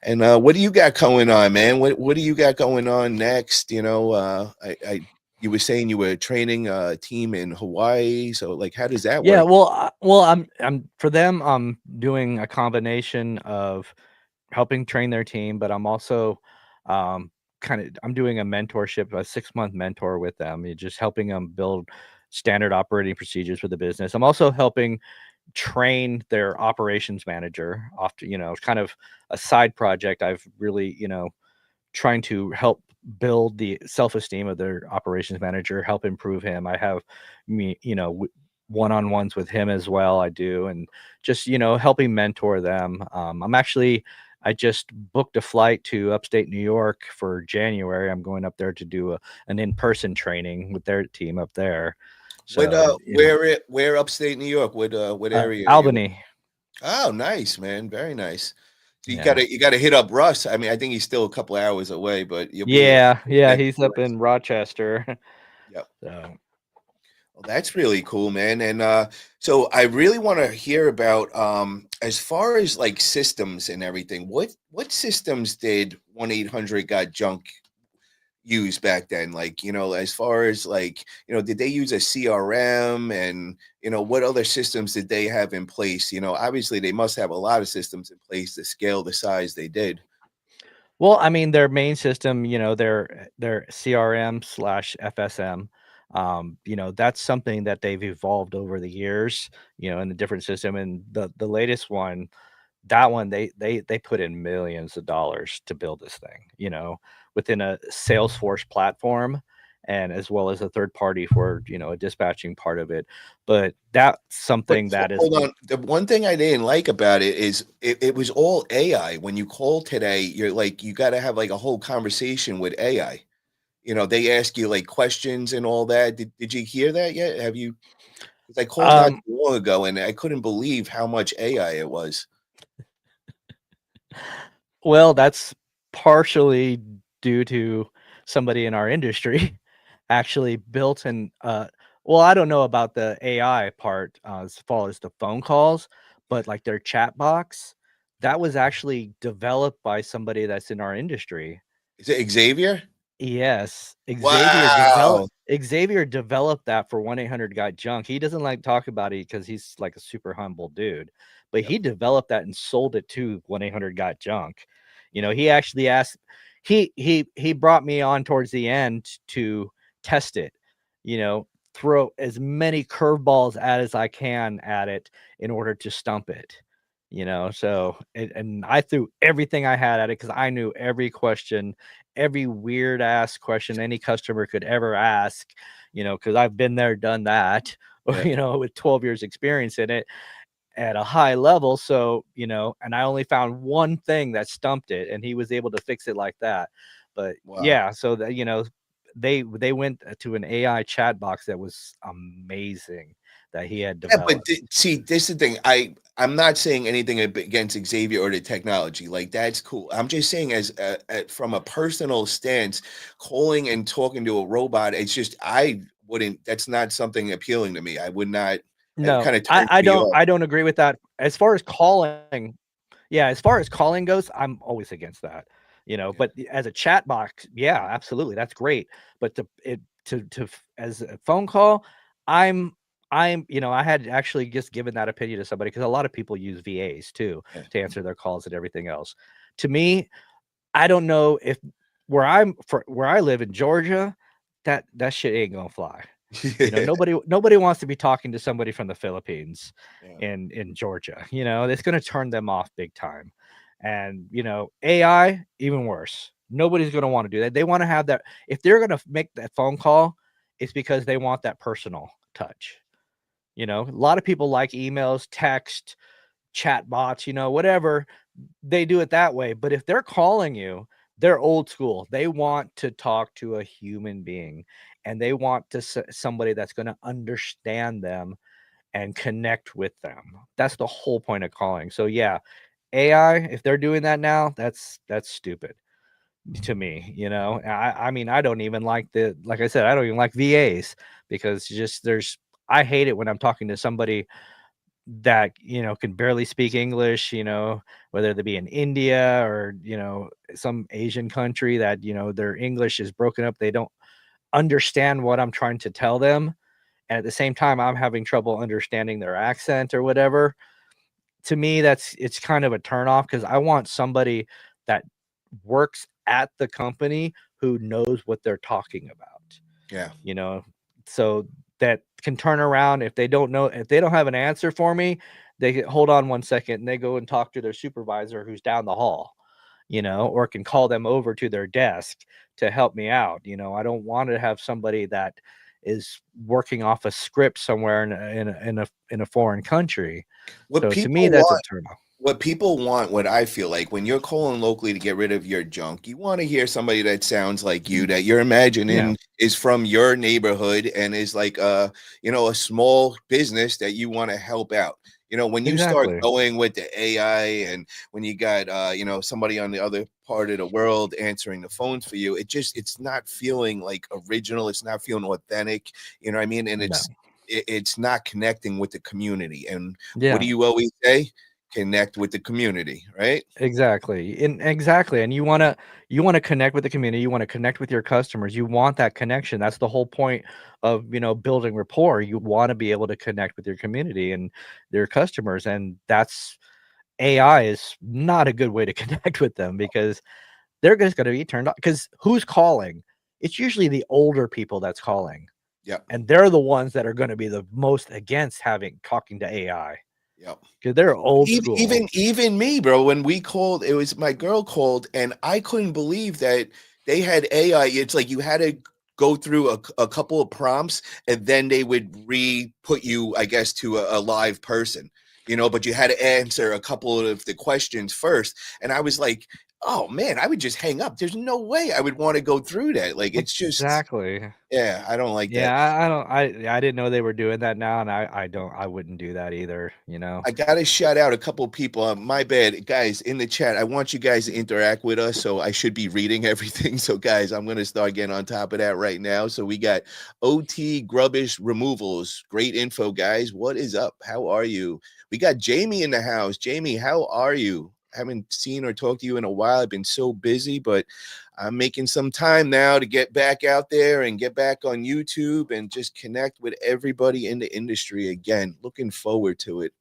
And what do you got going on, man? What do you got going on next? I you were saying you were training a team in Hawaii. So like, how does that Yeah, work? well, I'm for them, I'm doing a combination of helping train their team, but I'm also um, I'm doing a mentorship, a 6-month mentor with them, just helping them build standard operating procedures for the business. I'm also helping train their operations manager off to, kind of a side project. I've really, trying to help build the self-esteem of their operations manager, help improve him. I have me, one-on-ones with him as well. I do, and just helping mentor them. I just booked a flight to upstate New York for January. I'm going up there to do an in-person training with their team up there. What So where upstate New York? What area are you in? Albany. Oh, nice, man. Very nice. So you Yeah. gotta hit up Russ. I mean, I think he's still a couple hours away, but you'll be able Yeah, to yeah, connect he's with up Russ. in Rochester. Yep. So, Well, that's really cool, man. And so I really want to hear about as far as like systems and everything. What systems did 1-800 got junk use back then? Like, as far as like, did they use a CRM, and what other systems did they have in place? Obviously they must have a lot of systems in place to scale the size they did. Well, I mean, their main system, their CRM slash FSM, that's something that they've evolved over the years, in the different system. And the latest one, that one, they put in millions of dollars to build this thing, within a Salesforce platform, and as well as a third party for, a dispatching part of it. But that's But something that is, hold on. The one thing I didn't like about it is it was all AI. When you call today, you're like, you got to have like a whole conversation with AI. They ask you like questions and all that. Did you hear that yet? Have you? Because I called not um, too long ago and I couldn't believe how much AI it was. well, that's partially due to somebody in our industry actually built an well, I don't know about the AI part as far as the phone calls, but like their chat box, that was actually developed by somebody that's in our industry. Is it Xavier? Yes, Wow. Xavier developed that for 1-800 Got Junk. He doesn't like talk about it because he's like a super humble dude, but Yep. he developed that and sold it to 1-800 Got Junk. He actually asked he brought me on towards the end to test it, throw as many curveballs at as I can at it in order to stump it. So and I threw everything I had at it because I knew every question, every weird ass question any customer could ever ask, because I've been there, done that, Yeah. with 12 years experience in it at a high level. So, and I only found one thing that stumped it, and he was able to fix it like that. But Wow. yeah, so that, they went to an AI chat box that was amazing that he had Yeah, but developed. see, this is the thing. I'm not saying anything against Xavier or the technology. Like that's cool. I'm just saying, as from a personal stance, calling and talking to a robot, it's just I wouldn't. That's not something appealing to me. I would not. It No, kind of I, turns I me don't off. I don't agree with that. As far as calling, yeah, as far as calling goes, I'm always against that, Yeah. but as a chat box, yeah, absolutely, that's great. But as a phone call, I'm I had actually just given that opinion to somebody because a lot of people use VAs too Yeah. to answer their calls and everything else. To me, I don't know if where I live in Georgia, that shit ain't gonna fly. Yeah. Nobody wants to be talking to somebody from the Philippines Yeah. in Georgia. It's gonna turn them off big time. And AI, even worse. Nobody's gonna want to do that. They want to have that. If they're gonna make that phone call, it's because they want that personal touch. A lot of people like emails, text, chat bots, whatever, they do it that way. But if they're calling you, they're old school. They want to talk to a human being, and they want to somebody that's going to understand them and connect with them. That's the whole point of calling. So yeah, AI, if they're doing that now, that's stupid to me. I mean, I don't even like like I said, I don't even like VAs because just I hate it when I'm talking to somebody that can barely speak English, whether they be in India or some Asian country that their English is broken up, they don't understand what I'm trying to tell them, and at the same time I'm having trouble understanding their accent or whatever. To me, it's kind of a turn off because I want somebody that works at the company who knows what they're talking about, Yeah. you know, so that can turn around if they don't know, if they don't have an answer for me, they get, hold on 1 second, and they go and talk to their supervisor who's down the hall, or can call them over to their desk to help me out. I don't want to have somebody that is working off a script somewhere in a foreign country. What So to me, people that's a want turn off. what people want, what I feel like when you're calling locally to get rid of your junk, you want to hear somebody that sounds like you, that you're Yeah, imagining is from your neighborhood and is like a small business that you want to help out. When you start exactly. going with the AI and when you got somebody on the other part of the world answering the phones for you, it's not feeling like original, it's not feeling authentic, you know what I mean? And No. it's not connecting with the community. And what do Yeah. you always say? Connect with the community, right? Exactly. And exactly. And you wanna connect with the community, you wanna connect with your customers. You want that connection. That's the whole point of, building rapport. You wanna be able to connect with your community and their customers. And that's AI is not a good way to connect with them because they're just gonna be turned on. Because who's calling? It's usually the older people that's calling. Yep. And they're the ones that are gonna be the most against having talking to AI Yep. because they're old school. Even me, bro. When we called, it was my girl called, and I couldn't believe that they had AI. It's like you had to go through a couple of prompts, and then they would re-put you, I guess, to a live person. But you had to answer a couple of the questions first, and I was like, "Oh man, I would just hang up. There's no way I would want to go through that. Like, it's just, Exactly. yeah, I don't like Yeah, that." I don't I didn't know they were doing that now, and I wouldn't do that either, you know? I gotta shout out a couple people. My bad, guys, in the chat. I want you guys to interact with us, so I should be reading everything. So, guys, I'm gonna start getting on top of that right now. So we got OT Grubbish Removals. Great info, guys. What is up? How are you? We got Jamie in the house. Jamie, how are you? Haven't seen or talked to you in a while. I've been so busy, but I'm making some time now to get back out there and get back on YouTube and just connect with everybody in the industry again. Looking forward to it.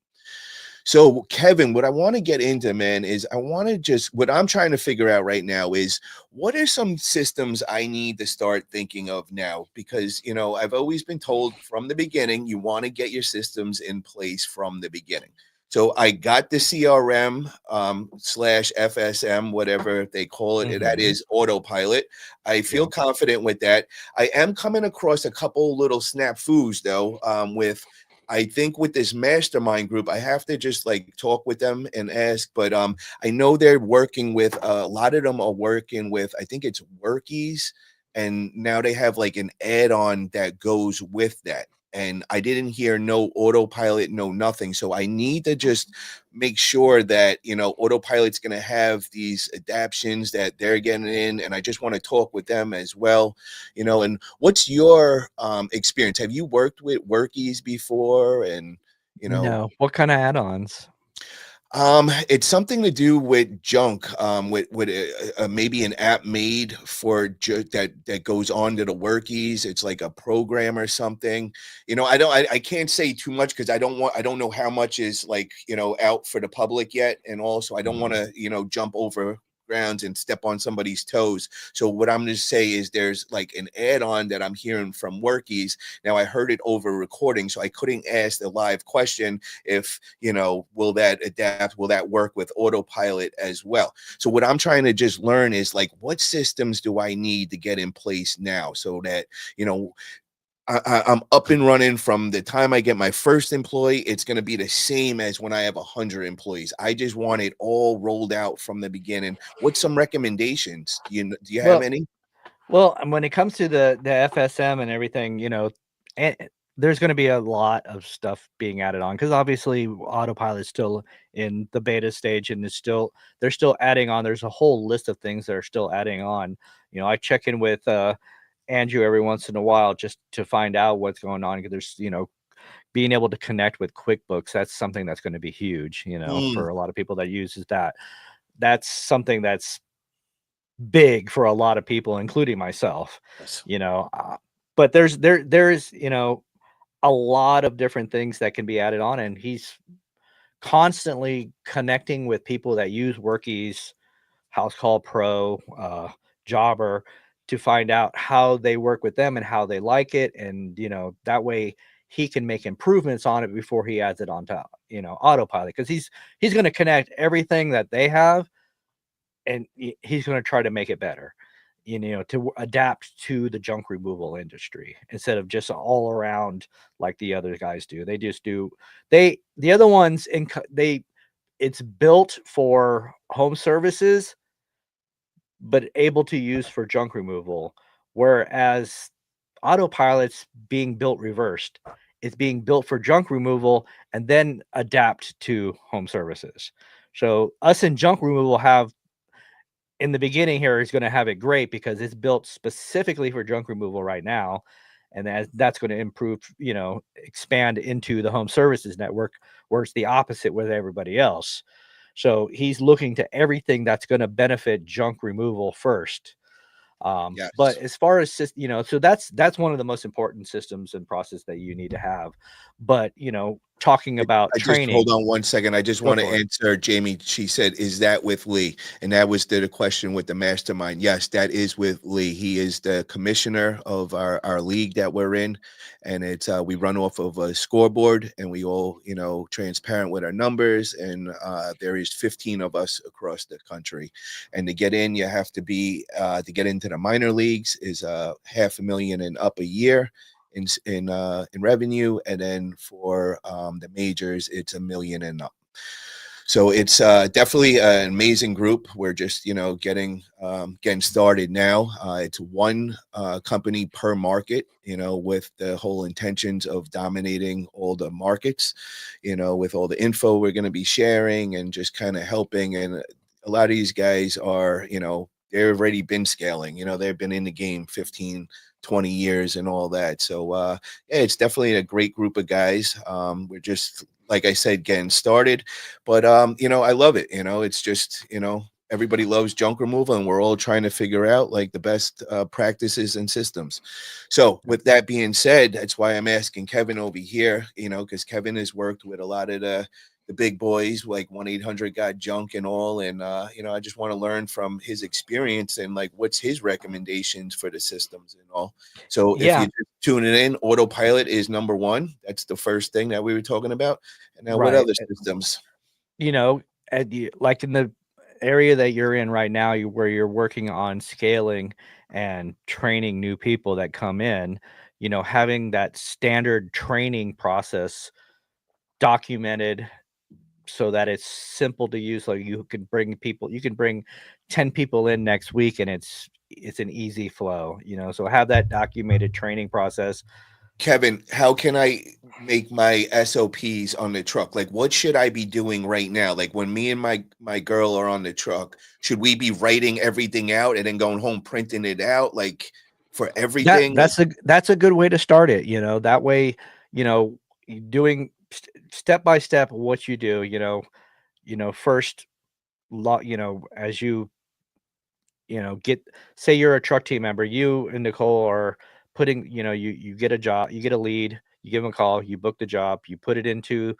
So, Kevin, what I want to get into, man, is I want to just what I'm trying to figure out right now is what are some systems I need to start thinking of now? Because, I've always been told from the beginning, you want to get your systems in place from the beginning. So I got the CRM slash FSM, whatever they call it. That Mhm. is autopilot. I feel Yeah. confident with that. I am coming across a couple little snafus though, with I think with this mastermind group, I have to just like talk with them and ask. But I know they're working with a lot of them are working with I think it's Workies, and now they have like an add-on that goes with that. And I didn't hear no autopilot, no nothing. So I need to just make sure that autopilot's going to have these adaptions that they're getting in, and I just want to talk with them as well. And what's your experience? Have you worked with Workies before? And you know No. What kinda add-ons? it's something to do with junk, with maybe an app made for that goes on to the Workies. It's like a program or something. I can't say too much because I don't know how much is like out for the public yet, and also I don't want Mhm. to jump over grounds and step on somebody's toes. So what I'm going to say is there's like an add-on that I'm hearing from Workies. Now I heard it over recording, so I couldn't ask the live question if will that adapt, will that work with autopilot as well. So what I'm trying to just learn is like what systems do I need to get in place now so that I'm up and running from the time I get my first employee. It's going to be the same as when I have 100 employees. I just want it all rolled out from the beginning. What's some recommendations? Do you have Well any? well, and when it comes to the FSM and everything, and there's gonna be a lot of stuff being added on because obviously autopilot's still in the beta stage and they're still adding on. There's a whole list of things that are still adding on. I check in with Andrew every once in a while just to find out what's going on. 'Cause there's, being able to connect with QuickBooks, that's something that's going to be huge, Mm, for a lot of people that uses that. That's something that's big for a lot of people, including myself, yes. you know. But there's a lot of different things that can be added on, and he's constantly connecting with people that use Workies, House Call Pro, Jobber to find out how they work with them and how they like it. And, that way he can make improvements on it before he adds it onto, autopilot. Because he's going to connect everything that they have and he's going to try to make it better, to adapt to the junk removal industry instead of just all around like the other guys do. They just do the other ones it's built for home services but able to use for junk removal, whereas autopilot's being built reversed. It's being built for junk removal and then adapt to home services. So us in junk removal have in the beginning here is going to have it great because it's built specifically for junk removal right now. and that's going to improve, expand into the home services network, where it's the opposite with everybody else. So he's looking to everything that's going to benefit junk removal first. But Yes. as far as so that's one of the most important systems and process that you need to have. But talking about I just hold training, on one second. I just go want to for it. answer Jamie. She said, "Is that with Lee?" And that was the question with the mastermind. Yes, that is with Lee. He is the commissioner of our league that we're in, and it's we run off of a scoreboard, and we all transparent with our numbers. And there is 15 of us across the country, and to get in, you have to be to get into the minor leagues is $500,000 and up a year in revenue, and then for the majors, it's 1 million and up. So it's definitely an amazing group. We're just getting started now. It's one company per market, with the whole intentions of dominating all the markets. With all the info we're going to be sharing and just kind of helping. And a lot of these guys are, they've already been scaling. They've been in the game 15, 20 years and all that. So yeah, it's definitely a great group of guys. We're just, like I said, getting started, but I love it. It's just, everybody loves junk removal, and we're all trying to figure out like the best practices and systems. So with that being said, that's why I'm asking Kevin over here, because Kevin has worked with a lot of the big boys, like 1-800 got junk and all. And I just want to learn from his experience and like what's his recommendations for the systems and all. So if Yeah, you're just tuning in, autopilot is number one. That's the first thing that we were talking about. And now what right. other systems? you know, like in the area that you're in right now, where you're working on scaling and training new people that come in, having that standard training process documented so that it's simple to use. Like you can bring 10 people in next week, and it's an easy flow, so have that documented training process. Kevin, how can I make my SOPs on the truck? Like, what should I be doing right now? Like, when me and my girl are on the truck, should we be writing everything out and then going home printing it out, like for That everything? Like, that's a good way to start it. That way, doing step by step what you do. First, as get, say you're a truck team member, you and Nicole are putting, you get a job, you get a lead, you give them a call, you book the job, you put it into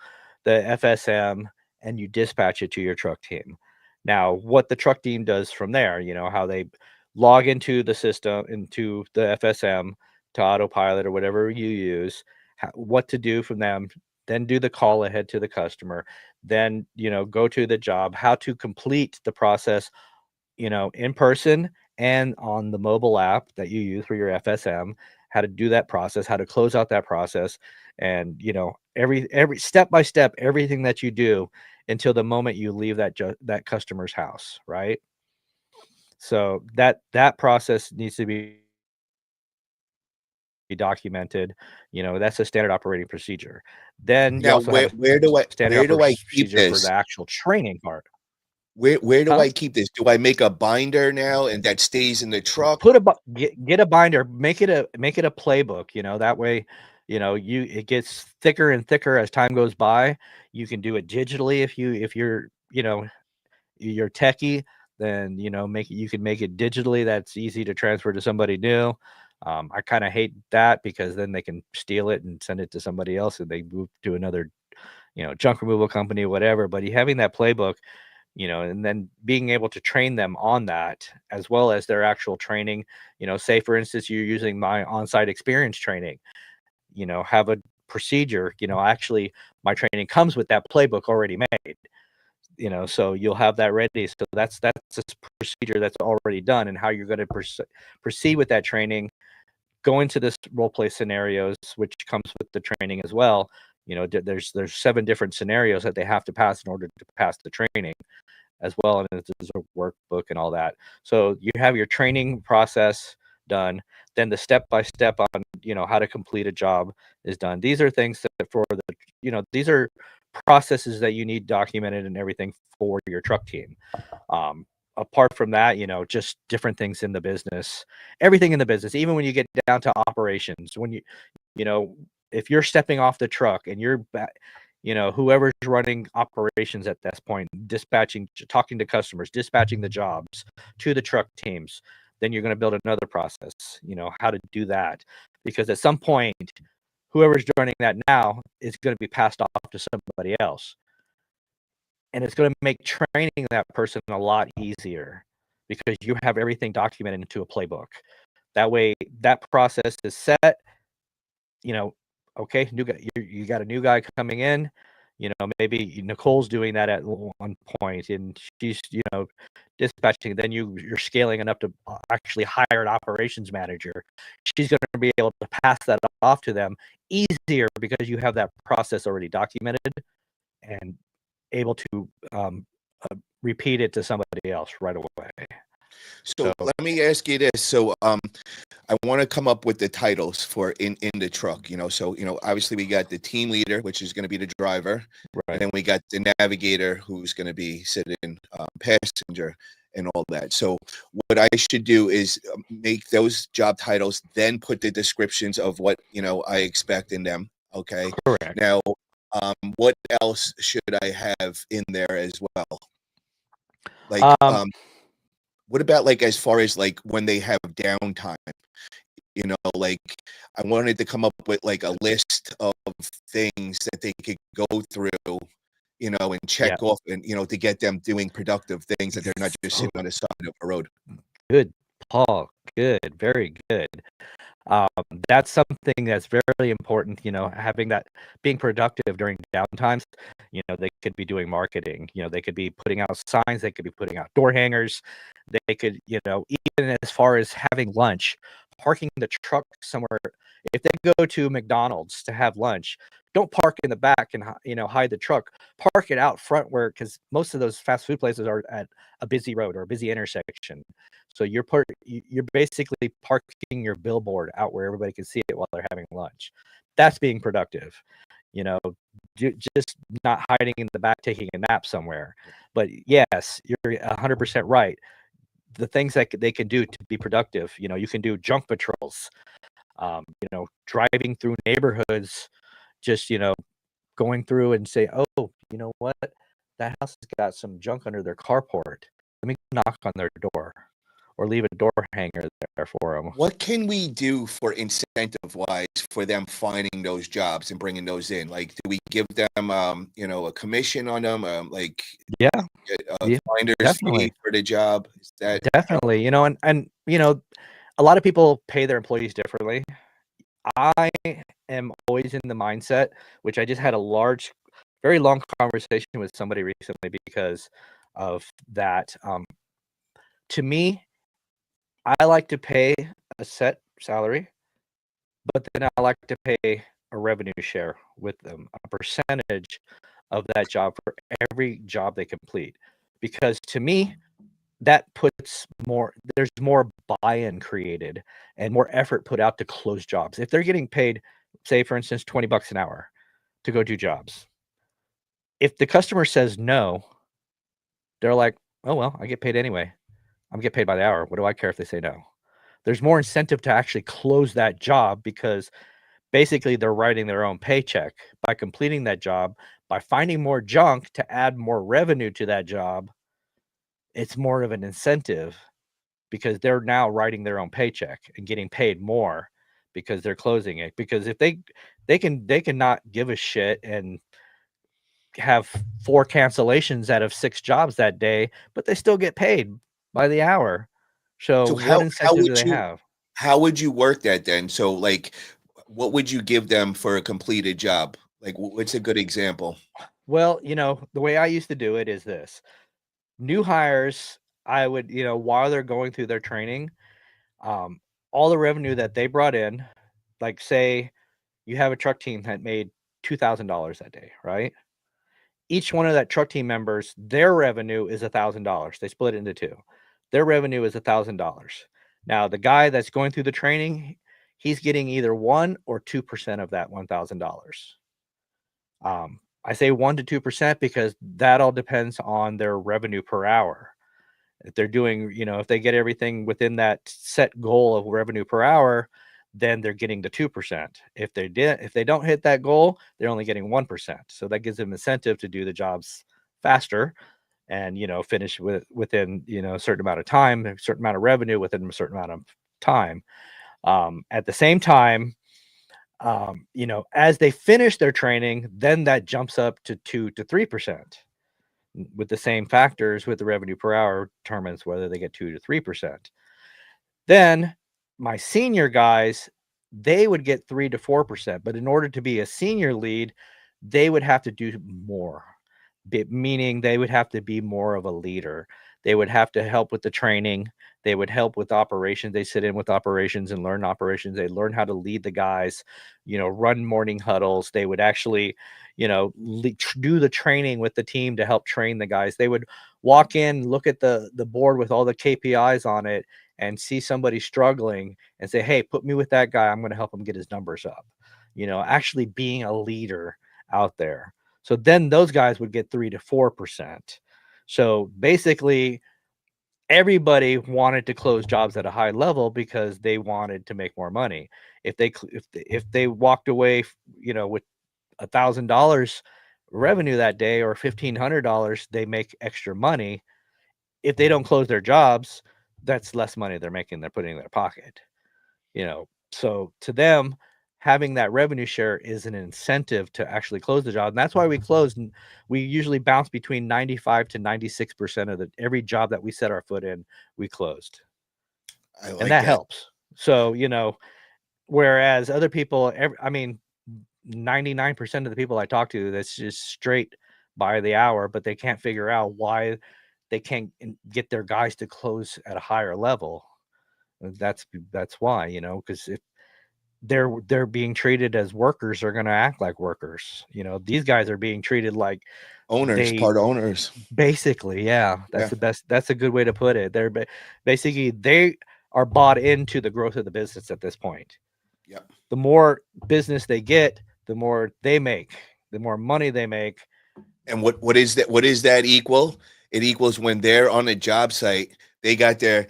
the FSM, and you dispatch it to your truck team. Now, what the truck team does from there, how they log into the system, into the FSM, to autopilot or whatever you use, what to do from them, then do the call ahead to the customer, then, go to the job, how to complete the process, in person and on the mobile app that you use for your FSM, how to do that process, how to close out that process, and every step by step, everything that you do until the moment you leave that customer's house, right? So that process needs to be documented. That's a standard operating procedure. Then you now, also have where a where do I standard where do operating I keep procedure for the this? actual training part. Where do Huh? I keep this? Do I make a binder now and that stays in the truck? Get a binder, make it a playbook, that way, it gets thicker and thicker as time goes by. You can do it digitally if you're techie, then you can make it digitally. That's easy to transfer to somebody new. I kind of hate that, because then they can steal it and send it to somebody else, and they move to another, junk removal company, whatever. But having that playbook, and then being able to train them on that, as well as their actual training. Say for instance, you're using my on-site experience training, have a procedure. Actually, my training comes with that playbook already made. So you'll have that ready. So that's a procedure that's already done, and how you're going to proceed with that training. Go into this role play scenarios, which comes with the training as well. There's 7 different scenarios that they have to pass in order to pass the training as well, and there's a workbook and all that. So you have your training process done, then the step by step on how to complete a job is done. These are things that for the these are processes that you need documented and everything for your truck team. apart from that, just different things in the business, everything in the business, even when you get down to operations, when you know, if you're stepping off the truck and whoever's running operations at this point, dispatching, talking to customers, dispatching the jobs to the truck teams, then you're going to build another process, how to do that. Because at some point, whoever's running that now is going to be passed off to somebody else. And it's going to make training that person a lot easier because you have everything documented into a playbook. That way, that process is set. Okay, new guy, you got a new guy coming in. Maybe Nicole's doing that at one point, and she's dispatching. Then you're scaling enough to actually hire an operations manager. She's going to be able to pass that off to them easier because you have that process already documented and able to repeat it to somebody else right away. So let me ask you this. So I want to come up with the titles for in the truck, So, obviously we got the team leader, which is going to be the driver. Right. And then we got the navigator, who's going to be sitting passenger and all that. So what I should do is make those job titles, then put the descriptions of what, I expect in them. Okay. Correct. Now, what else should I have in there as well? Like, what about like as far as like when they have downtime? Like I wanted to come up with like a list of things that they could go through, and check off and, to get them doing productive things that they're not just sitting on the side of the road. Good, Paul. Good. Very good. That's something that's very important, having that, being productive during downtimes. They could be doing marketing, they could be putting out signs, they could be putting out door hangers, they could, even as far as having lunch, parking the truck somewhere. If they go to McDonald's to have lunch, don't park in the back and hide the truck. Park it out front because most of those fast food places are at a busy road or a busy intersection. So you're basically parking your billboard out where everybody can see it while they're having lunch. That's being productive. Just not hiding in the back taking a nap somewhere. But yes, you're 100% right. The things that they can do to be productive, you can do junk patrols, driving through neighborhoods, just, going through and say, oh, you know what? That house has got some junk under their carport. Let me knock on their door or leave a door hanger there for them. What can we do for incentive-wise for them finding those jobs and bringing those in? Like, do we give them, a commission on them? Yeah, finder's fee for the job? Is that definitely, and a lot of people pay their employees differently. I am always in the mindset, which I just had a very long conversation with somebody recently because of that. To me, I like to pay a set salary, but then I like to pay a revenue share with them, a percentage of that job for every job they complete. Because to me, that there's more buy-in created and more effort put out to close jobs. If they're getting paid, say for instance, $20 an hour to go do jobs, if the customer says no, they're like, oh, well, I get paid anyway. I'm get paid by the hour. What do I care if they say no? There's more incentive to actually close that job because basically they're writing their own paycheck by completing that job, by finding more junk to add more revenue to that job. It's more of an incentive because they're now writing their own paycheck and getting paid more because they're closing it. Because if they can not give a shit and have 4 cancellations out of 6 jobs that day, but they still get paid by the hour. So what incentive do they have? How would you work that then? So like, what would you give them for a completed job? Like, what's a good example? Well, the way I used to do it is this. New hires, I would, while they're going through their training, all the revenue that they brought in, like say you have a truck team that made $2,000 that day, right? Each one of that truck team members, their revenue is $1,000. They split it into 2. Their revenue is $1,000. Now, the guy that's going through the training, he's getting either 1 or 2% of that $1,000. I say 1 to 2% because that all depends on their revenue per hour. If they're doing, if they get everything within that set goal of revenue per hour, then they're getting the 2%. If they don't hit that goal, they're only getting 1%. So that gives them incentive to do the jobs faster and, finish within, a certain amount of time, a certain amount of revenue within a certain amount of time. At the same time, as they finish their training, then that jumps up to 2 to 3%. With the same factors with the revenue per hour determines whether they get 2 to 3%. Then my senior guys, they would get 3 to 4%, but in order to be a senior lead, they would have to do more, meaning they would have to be more of a leader. They would have to help with the training. They would help with operations. They sit in with operations and learn operations. They learn how to lead the guys, run morning huddles. They would actually, do the training with the team to help train the guys. They would walk in, look at the board with all the KPIs on it and see somebody struggling and say, hey, put me with that guy. I'm going to help him get his numbers up, actually being a leader out there. So then those guys would get 3 to 4%. So basically, everybody wanted to close jobs at a high level because they wanted to make more money. If they walked away, with $1,000 revenue that day or $1,500, they make extra money. If they don't close their jobs, that's less money they're making. They're putting in their pocket. So to them, having that revenue share is an incentive to actually close the job. And that's why we closed. And we usually bounce between 95 to 96% of every job that we set our foot in, we closed. I like and that that. helps. So, whereas other people, 99% of the people I talk to, that's just straight by the hour, but they can't figure out why they can't get their guys to close at a higher level. That's why, because if they're being treated as workers, they're going to act like workers. These guys are being treated like Part owners. Basically, yeah, that's a good way to put it. They're basically, they are bought into the growth of the business at this point. Yep. The more business they get, the more they make, the more money they make. And what is that? What is that equal? It equals when they're on a job site, they got their,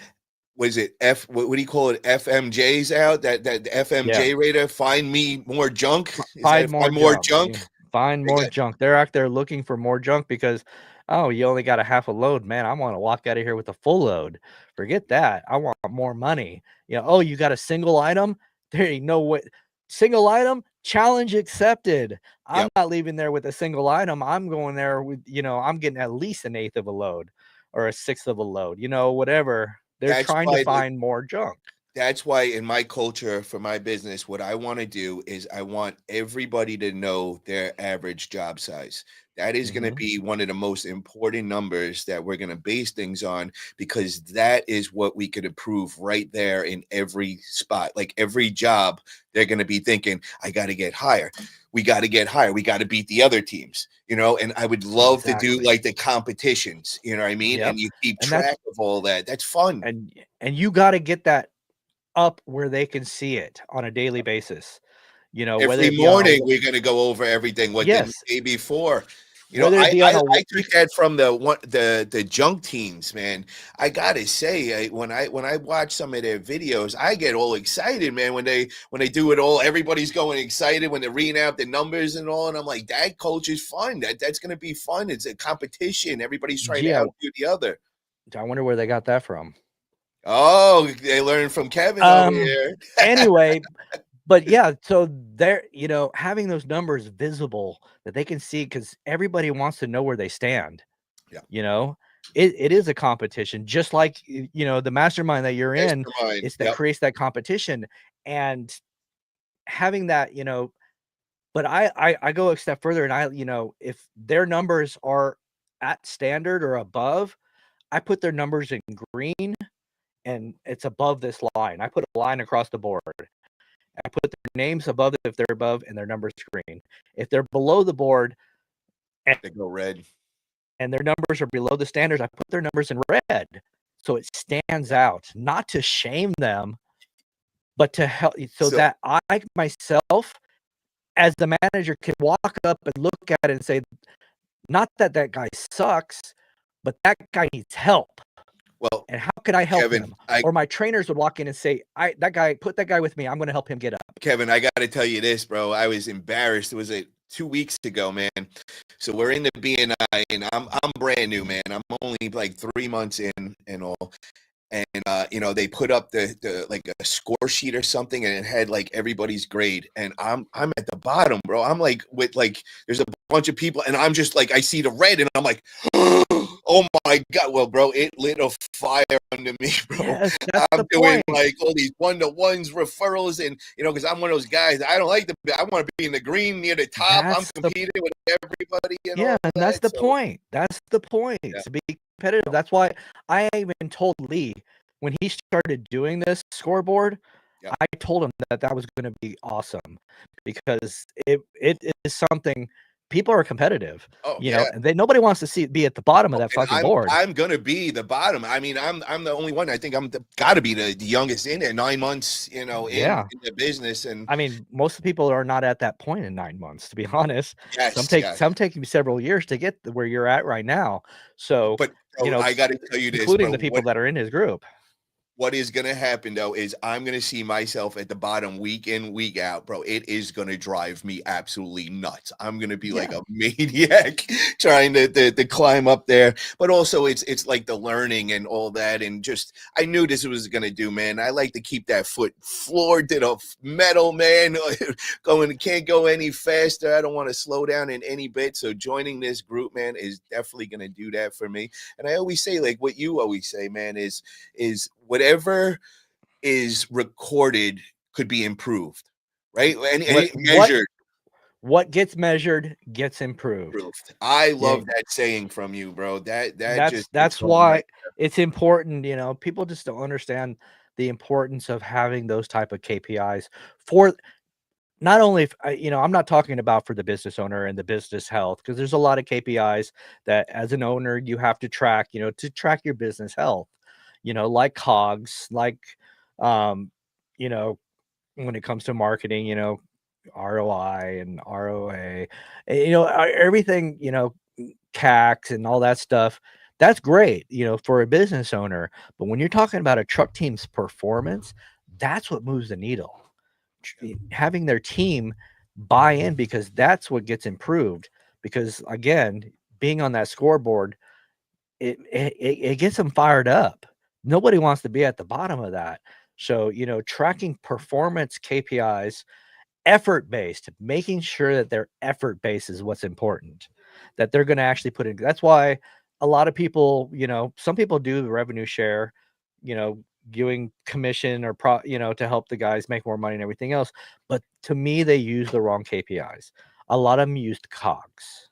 what is it? What do you call it? FMJs out, that FMJ radar. Find me more junk. Find more junk. Junk? Find more junk. They're out there looking for more junk because, oh, you only got a half a load, man. I want to walk out of here with a full load. Forget that. I want more money. Oh, you got a single item? There ain't no way. Single item, challenge accepted. I'm not leaving there with a single item. I'm going there with, I'm getting at least an eighth of a load or a sixth of a load, whatever. They're trying to find more junk. That's why in my culture for my business, what I want to do is I want everybody to know their average job size. That is going to be one of the most important numbers that we're going to base things on, because that is what we could improve right there in every spot. Like every job, they're going to be thinking, I got to get higher. We got to get higher. We got to beat the other teams, and I would love to do like the competitions, you know what I mean? Yep. And you keep track of all that. That's fun. And you got to get that up where they can see it on a daily basis. Every morning we're going to go over everything what the day before. I took that from the junk teams, man. I gotta say, when I watch some of their videos, I get all excited, man. When they do it all, everybody's going excited when they're reading out the numbers and all, and I'm like, that culture's fun. That's gonna be fun. It's a competition. Everybody's trying to outdo the other. I wonder where they got that from. Oh, they learned from Kevin over here. Anyway. But yeah, so they're, having those numbers visible that they can see, because everybody wants to know where they stand. Yeah. It is a competition, just like, the mastermind that you're in, it's that creates that competition. And having that, but I go a step further, and if their numbers are at standard or above, I put their numbers in green and it's above this line. I put a line across the board. I put their names above it if they're above, and their numbers green. If they're below the board, and they go red, and their numbers are below the standards, I put their numbers in red, so it stands out. Not to shame them, but to help, so that I myself, as the manager, can walk up and look at it and say, not that guy sucks, but that guy needs help. Well, And how could I help Kevin, him? Or my trainers would walk in and say, put that guy with me. I'm going to help him get up. Kevin, I got to tell you this, bro. I was embarrassed. It was 2 weeks ago, man. So we're in the BNI, and I'm brand new, man. I'm only like 3 months in and all. And they put up the like a score sheet or something, and it had like everybody's grade, and I'm at the bottom, bro. I'm like with like there's a bunch of people, and I'm just like I see the red, and I'm like, oh my god, well, bro, it lit a fire under me, bro. Yes, that's I'm the doing point. like all these 1-to-1s referrals, and because I'm one of those guys. I don't like I want to be in the green near the top. I'm competing with everybody and all and that. that's the point. That's the point. Yeah. To be competitive. That's why I even told Lee when he started doing this scoreboard, Yeah. I told him that was going to be awesome because it is something. People are competitive, Oh, you yeah. know, and nobody wants to be at the bottom of that fucking board. I'm gonna be the bottom. I mean, I'm the only one. I think I'm got to be the youngest in there. 9 months, in the business. And I mean, most of the people are not at that point in 9 months, to be honest. yes, Some take several years to get where you're at right now. So, but bro, I got to tell you this, including bro, the people that are in his group. What is going to happen though is I'm going to see myself at the bottom week in, week out, bro. It is going to drive me absolutely nuts. I'm going to be like a maniac trying to climb up there. But also it's like the learning and all that. And just, I knew this was going to do, man. I like to keep that foot floored to the metal, man. Can't go any faster. I don't want to slow down in any bit. So joining this group, man, is definitely going to do that for me. And I always say, like what you always say, man, is whatever is recorded could be improved, right? And measured. What gets measured gets improved. I love that saying from you, bro. That's why it's important. You know, people just don't understand the importance of having those type of KPIs for not only, I'm not talking about for the business owner and the business health, because there's a lot of KPIs that as an owner you have to track, to track your business health, like COGS, like, when it comes to marketing, ROI and ROA, everything, CACs and all that stuff. That's great, for a business owner. But when you're talking about a truck team's performance, that's what moves the needle. Having their team buy in, because that's what gets improved. Because again, being on that scoreboard, it gets them fired up. Nobody wants to be at the bottom of that. So, tracking performance KPIs, effort based, making sure that their effort base is what's important, that they're going to actually put in. That's why a lot of people, some people do the revenue share, giving commission or to help the guys make more money and everything else. But to me, they use the wrong KPIs. A lot of them used COGS.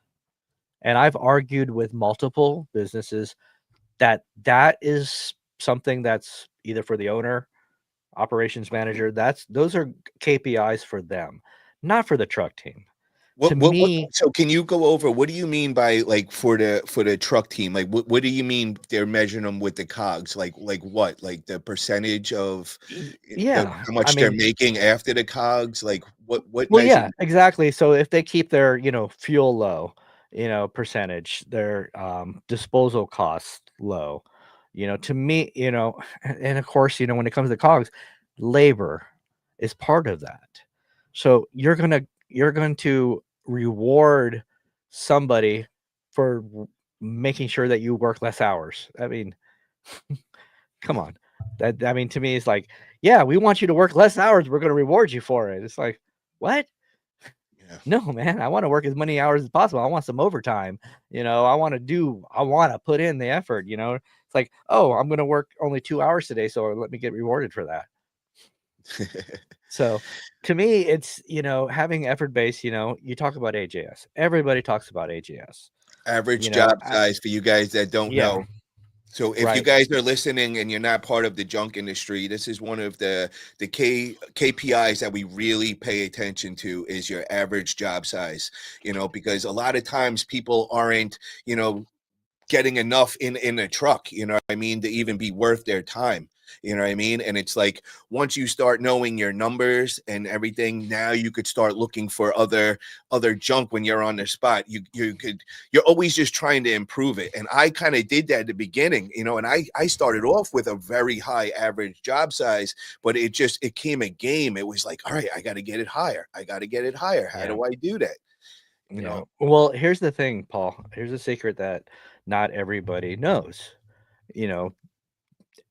And I've argued with multiple businesses that is something that's either for the owner, operations manager, those are KPIs for them, not for the truck team. So can you go over, what do you mean by like for the truck team? Like what do you mean they're measuring them with the COGS? Like what? Like the percentage of how much they're making after the COGS? Like what well, yeah, exactly. So if they keep their, fuel low, percentage, their disposal costs low, to me, and of course, when it comes to COGS, labor is part of that. So you're going to reward somebody for making sure that you work less hours. I mean, come on. To me, it's like, yeah, we want you to work less hours. We're going to reward you for it. It's like, what? No, man, I want to work as many hours as possible. I want some overtime. I want to put in the effort. It's like, oh, I'm going to work only 2 hours today, so let me get rewarded for that. So to me, it's, having effort based, you talk about AJS. Everybody talks about AJS. Average job size for you guys that don't know. So if you guys are listening and you're not part of the junk industry, this is one of the KPIs that we really pay attention to, is your average job size, because a lot of times people aren't, getting enough in a truck, to even be worth their time. You know what I mean? And it's like once you start knowing your numbers and everything, now you could start looking for other junk when you're on the spot. You're always just trying to improve it. And I kind of did that at the beginning, you know, and I started off with a very high average job size, but it came a game. It was like, all right, I got to get it higher. I got to get it higher. How Yeah. do I do that? You Yeah. know, Well, here's the thing, Paul. Here's a secret that not everybody knows. You know,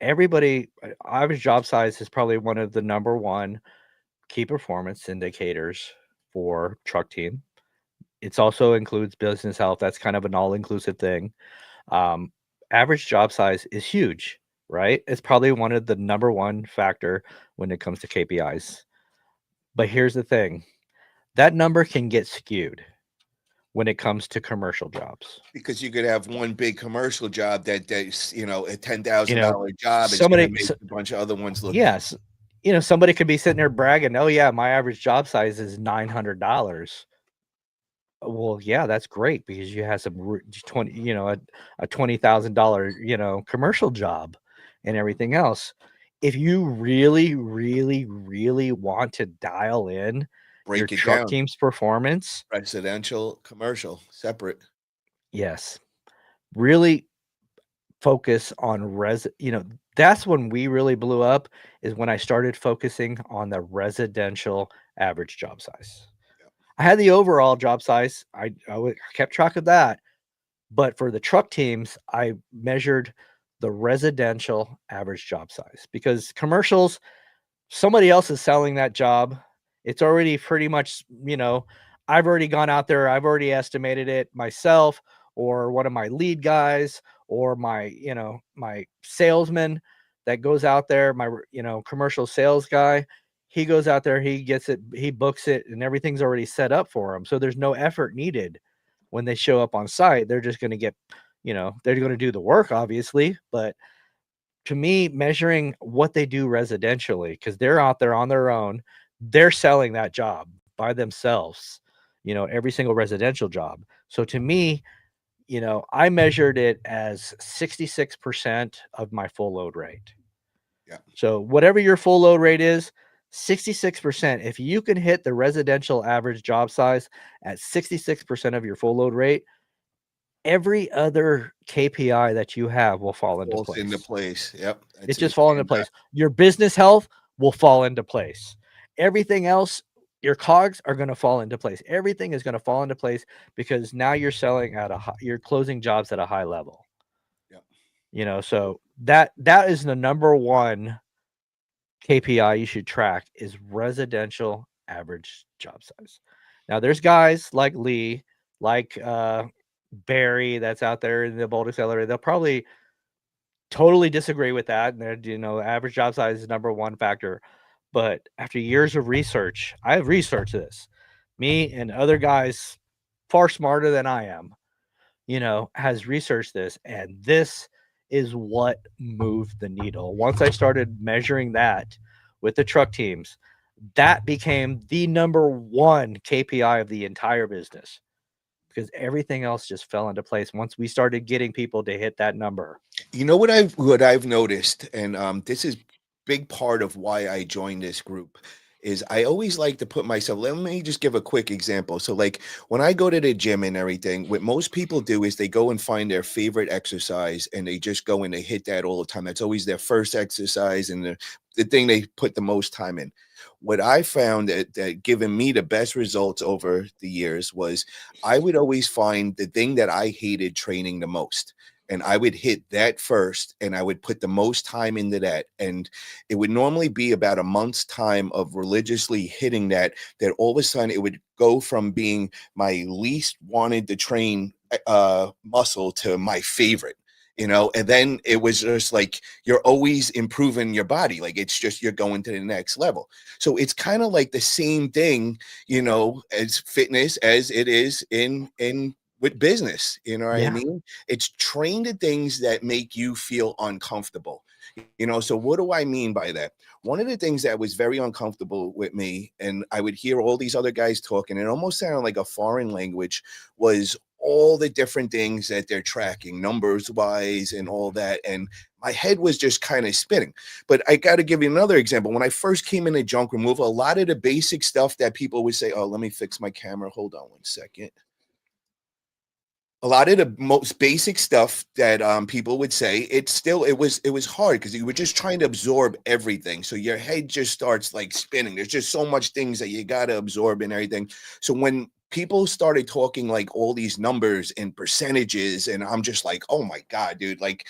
everybody, average job size is probably one of the number one key performance indicators for truck team. It's also includes business health. That's kind of an all-inclusive thing. Um, Average job size is huge, right? It's probably one of the number one factor when it comes to KPIs. But here's the thing, that number can get skewed when it comes to commercial jobs. because you could have one big commercial job that's, you know, a ten You thousand know, dollar job. It's going to somebody, make a bunch of other ones look. yes, you know, somebody could be sitting there bragging, "Oh yeah, my average job size is $900." Well, yeah, that's great because you have some 20, you know, a $20,000, you know, commercial job and everything else. If you really, really, really want to dial in your Break it truck down. team's performance, Residential, commercial, separate. yes, really focus on you know, that's when we really blew up, is when I started focusing on the residential average job size. Yeah. I had the overall job size. Kept track of that. But for the truck teams, I measured the residential average job size because commercials, somebody else is selling that job. It's already pretty much, you know, I've already gone out there, I've already estimated it myself, or one of my lead guys, or my, you know, my salesman that goes out there, my, you know, commercial sales guy. He goes out there, he gets it, he books it, and everything's already set up for him. So there's no effort needed when they show up on site. They're just going to get, you know, they're going to do the work, obviously, but to me, measuring what they do residentially, because they're out there on their own, they're selling that job by themselves, you know, every single residential job. So to me, you know, I measured it as 66% of my full load rate. Yeah. So whatever your full load rate is, 66%. If you can hit the residential average job size at 66% of your full load rate, every other KPI that you have will fall into Falls into place. place. Yep. It It's just fall into place. Your business health will fall into place. Everything else, your cogs are going to fall into place. Everything is going to fall into place because now you're selling at you're closing jobs at a high level. Yep. You know, so that is the number one KPI you should track is residential average job size. Now there's guys like Lee, like Barry that's out there in the Bold Accelerator. They'll probably totally disagree with that. And they're, you know, average job size is number one factor. But after years of research, I have researched this. Me and other guys far smarter than I am, you know, has researched this. And this is what moved the needle. Once I started measuring that with the truck teams, that became the number one KPI of the entire business because everything else just fell into place once we started getting people to hit that number. You know what I've noticed, and this is big part of why I joined this group is I always like to put myself. Let me just give a quick example. So, like when I go to the gym and everything, what most people do is they go and find their favorite exercise and they just go and they hit that all the time. That's always their first exercise and the thing they put the most time in. What I found that given me the best results over the years was I would always find the thing that I hated training the most and I would hit that first and I would put the most time into that. And it would normally be about a month's time of religiously hitting that all of a sudden it would go from being my least wanted to train muscle to my favorite. You know, and then it was just like you're always improving your body. Like it's just you're going to the next level. So it's kind of like the same thing, you know, as fitness as it is in with business. You know what I Yeah. mean? It's train the things that make you feel uncomfortable. You know, so what do I mean by that? One of the things that was very uncomfortable with me, and I would hear all these other guys talking, it almost sounded like a foreign language, was all the different things that they're tracking, numbers wise, and all that. And my head was just kind of spinning. But I got to give you another example. When I first came into junk removal, a lot of the basic stuff that people would say, oh, let me fix my camera. Hold on 1 second. A lot of the most basic stuff that people would say, it was hard because you were just trying to absorb everything, so your head just starts like spinning. There's just so much things that you got to absorb and everything. So when people started talking like all these numbers and percentages, and I'm just like, oh my god, dude, like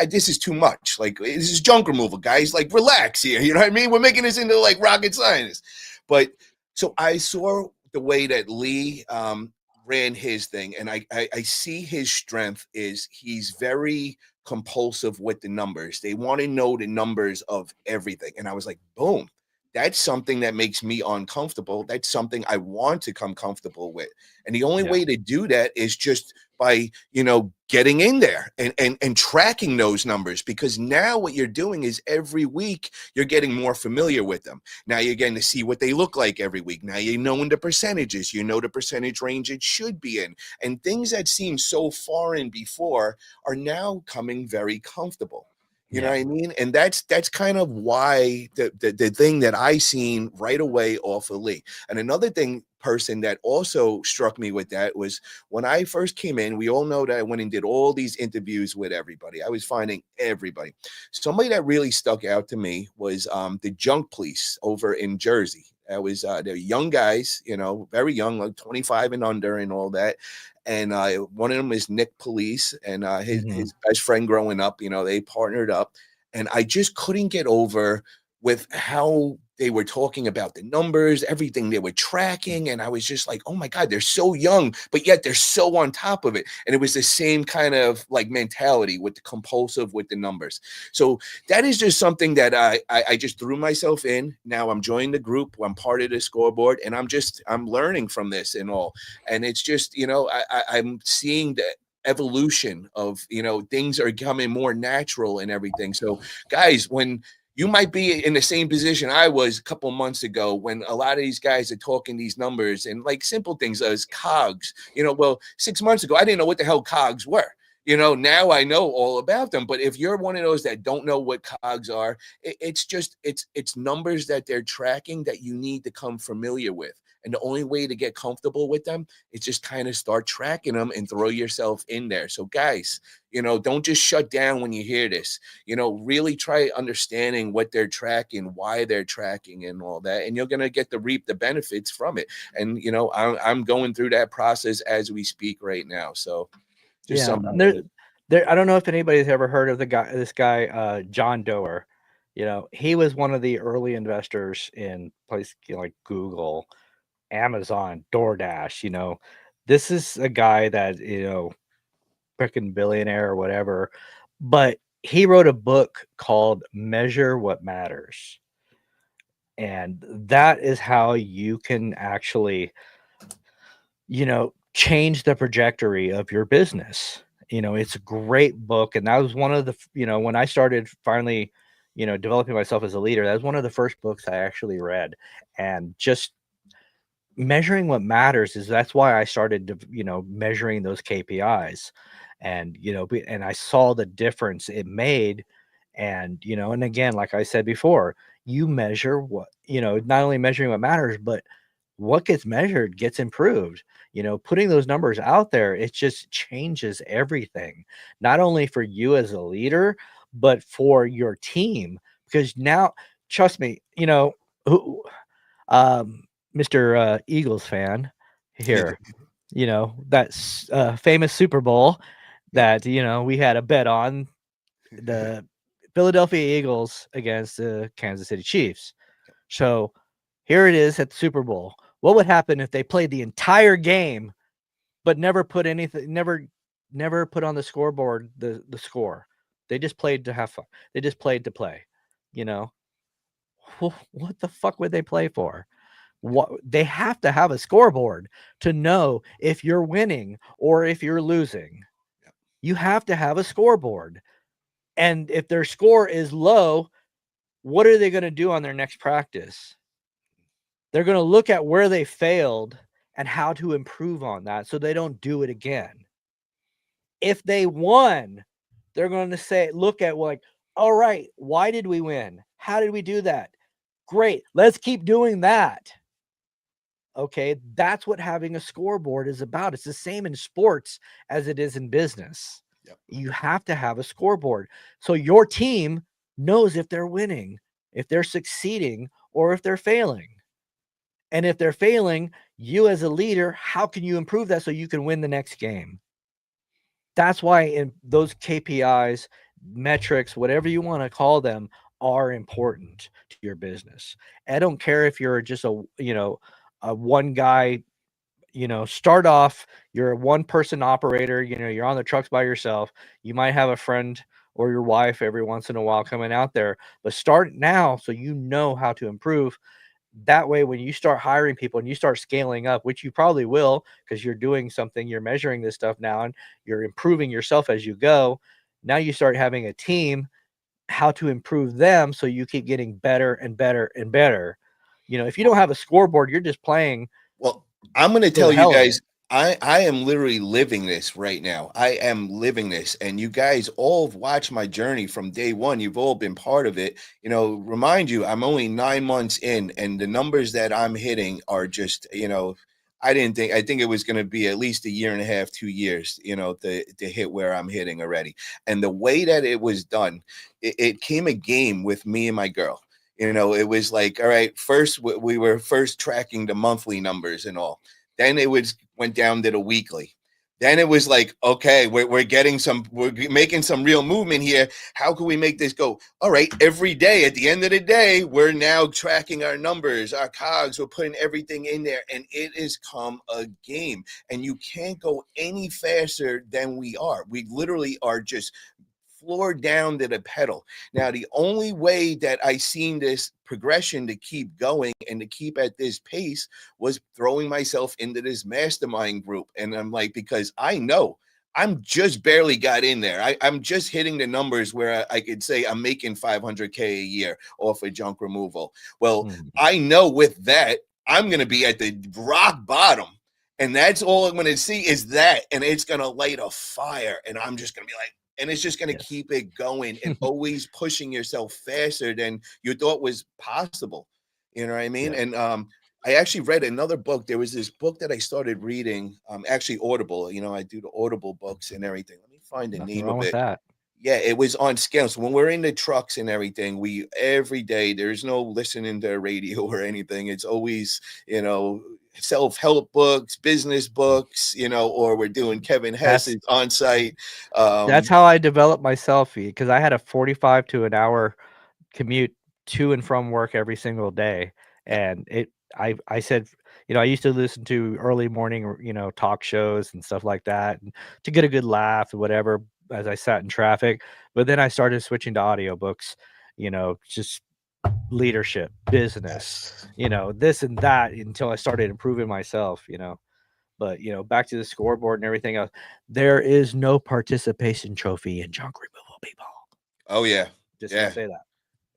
this is too much. Like, this is junk removal, guys. Like, relax here. You know what I mean? We're making this into like rocket science. But so I saw the way that Lee ran his thing, and I see his strength is he's very compulsive with the numbers. They want to know the numbers of everything, and I was like, boom, that's something that makes me uncomfortable. That's something I want to come comfortable with, and the only Yeah. way to do that is just by getting in there and tracking those numbers, because now what you're doing is every week you're getting more familiar with them. Now you're getting to see what they look like every week. Now you know the percentages, the percentage range it should be in. And things that seem so foreign before are now coming very comfortable. You know Yeah. what I mean? And that's kind of why the thing that I seen right away off of Lee. And another person that also struck me with that was when I first came in, we all know that I went and did all these interviews with everybody. I was finding everybody. Somebody that really stuck out to me was the junk police over in Jersey. That was they're young guys, very young, like 25 and under and all that. And one of them is Nick Police, and Hmm. his best friend growing up, they partnered up. And I just couldn't get over with how they were talking about the numbers, everything they were tracking. And I was just like, oh my God, they're so young, but yet they're so on top of it. And it was the same kind of like mentality with the compulsive with the numbers. So that is just something that I just threw myself in. Now I'm joining the group. I'm part of the scoreboard, and I'm learning from this and all. And it's just, I'm seeing the evolution of, things are becoming more natural and everything. So guys, when you might be in the same position I was a couple months ago, when a lot of these guys are talking these numbers and like simple things as cogs. Well, 6 months ago, I didn't know what the hell cogs were. Now I know all about them. But if you're one of those that don't know what cogs are, it's numbers that they're tracking that you need to come familiar with. And the only way to get comfortable with them is just kind of start tracking them and throw yourself in there. So guys, don't just shut down when you hear this. Really try understanding what they're tracking, why they're tracking, and all that, and you're gonna get to reap the benefits from it. And I'm going through that process as we speak right now. So just Yeah. something. There, I don't know if anybody's ever heard of this guy, John Doerr. He was one of the early investors in places like Google, Amazon, DoorDash. This is a guy that, freaking billionaire or whatever, but he wrote a book called Measure What Matters. And that is how you can actually, change the trajectory of your business. It's a great book. And that was one of the, when I started finally, developing myself as a leader, that was one of the first books I actually read. And just measuring what matters is that's why I started to, measuring those KPIs. And and I saw the difference it made. And and again, like I said before, you measure what, not only measuring what matters, but what gets measured gets improved. Putting those numbers out there, it just changes everything, not only for you as a leader, but for your team. Because now, trust me, who um, Mr. Eagles fan here, that's famous Super Bowl that, we had a bet on the Philadelphia Eagles against the Kansas City Chiefs. So here it is at the Super Bowl. What would happen if they played the entire game, but never put anything, never put on the scoreboard the score? They just played to have fun. They just played to play. You know, what the fuck would they play for? What they have to have a scoreboard to know if you're winning or if you're losing. You have to have a scoreboard. And if their score is low, what are they going to do on their next practice? They're going to look at where they failed and how to improve on that so they don't do it again. If they won, they're going to say, look at like, all right, why did we win? How did we do that? Great. Let's keep doing that. Okay. That's what having a scoreboard is about. It's the same in sports as it is in business. Yep. You have to have a scoreboard. So your team knows if they're winning, if they're succeeding, or if they're failing. And if they're failing, you as a leader, how can you improve that so you can win the next game? That's why in those KPIs, metrics, whatever you want to call them, are important to your business. I don't care if you're just a one guy, start off, you're a one person operator, you're on the trucks by yourself. You might have a friend or your wife every once in a while coming out there, but start now so you know how to improve. That way, when you start hiring people and you start scaling up, which you probably will because you're doing something, you're measuring this stuff now and you're improving yourself as you go. Now you start having a team, how to improve them so you keep getting better and better and better. If you don't have a scoreboard, you're just playing Well, I'm going to for the tell you hell of guys, it. I am literally living this right now. I am living this. And you guys all have watched my journey from day one. You've all been part of it. Remind you, I'm only 9 months in, and the numbers that I'm hitting are just, I think it was going to be at least a year and a half, 2 years, to hit where I'm hitting already. And the way that it was done, it came a game with me and my girl. It was like, all right, first we were first tracking the monthly numbers and all. Then went down to the weekly. Then it was like, okay, we're making some real movement here. How can we make this go? All right, every day at the end of the day, we're now tracking our numbers, our cogs, we're putting everything in there, and it has come a game. And you can't go any faster than we are. We literally are just floor down to the pedal. Now, the only way that I seen this progression to keep going and to keep at this pace was throwing myself into this mastermind group. And I'm like, because I know I'm just barely got in there. I'm just hitting the numbers where I could say I'm making 500K a year off of junk removal. Well, I know with that, I'm going to be at the rock bottom. And that's all I'm going to see is that. And it's going to light a fire. And I'm just going to be like, and it's just going to keep it going and always pushing yourself faster than you thought was possible. You know what I mean? Yeah. And I actually read another book. There was this book that I started reading, actually Audible. I do the Audible books and everything. Let me find the Nothing name wrong of with it. that. Yeah, it was on scale. So when we're in the trucks and everything, we every day there's no listening to radio or anything. It's always, self-help books, business books, or we're doing Kevin That's Hess's on site. that's how I developed my selfie because I had a 45 to an hour commute to and from work every single day. Yeah. And I said, I used to listen to early morning, talk shows and stuff like that and to get a good laugh or whatever as I sat in traffic. But then I started switching to audiobooks, just leadership, business, Yes. this and that until I started improving myself. But back to the scoreboard and everything else, there is no participation trophy in junk removal, people. Oh yeah. Just gonna Yeah. say that.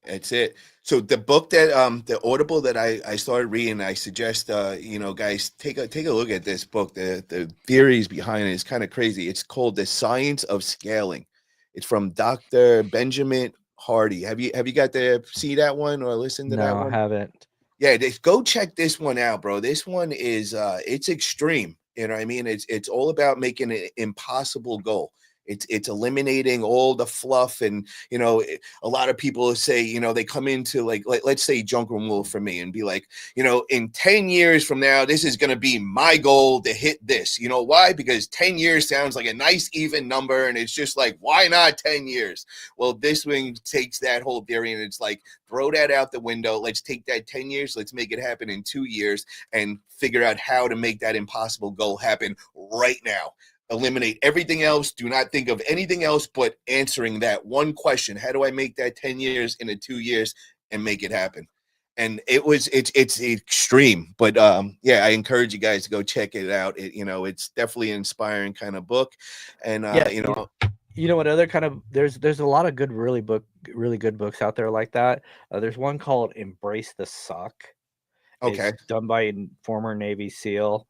That's it. So the book that the Audible that I started reading, I suggest guys take a look at this book. The theories behind it is kind of crazy. It's called The Science of Scaling. It's from Dr. Benjamin Hardy. Have you got to see that one or listen to that No, I one? haven't. Yeah, go check this one out, bro. This one is it's extreme. You know what I mean? It's all about making an impossible goal. It's eliminating all the fluff and a lot of people say they come into like let's say junk removal for me and be like in 10 years from now this is going to be my goal to hit this. You know why? Because 10 years sounds like a nice even number and it's just like why not 10 years? Well, this one takes that whole theory and it's like throw that out the window. Let's take that 10 years. Let's make it happen in 2 years and figure out how to make that impossible goal happen right now. Eliminate everything else. Do not think of anything else but answering that one question. How do I make that 10 years into 2 years and make it happen? And it's extreme, but yeah, I encourage you guys to go check it out. It's definitely an inspiring kind of book. And Yeah, you know what other kind of there's a lot of really good books out there like that. There's one called Embrace the Suck. It's okay. done by a former Navy SEAL.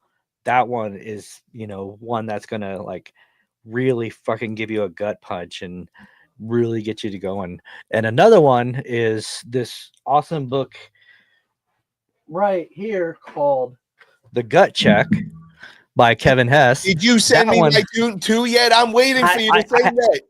that one is, one that's gonna like really fucking give you a gut punch and really get you to going. And another one is this awesome book right here called The Gut Check by Kevin Hess. Did you That send me one, my two yet? I'm waiting for you to say that.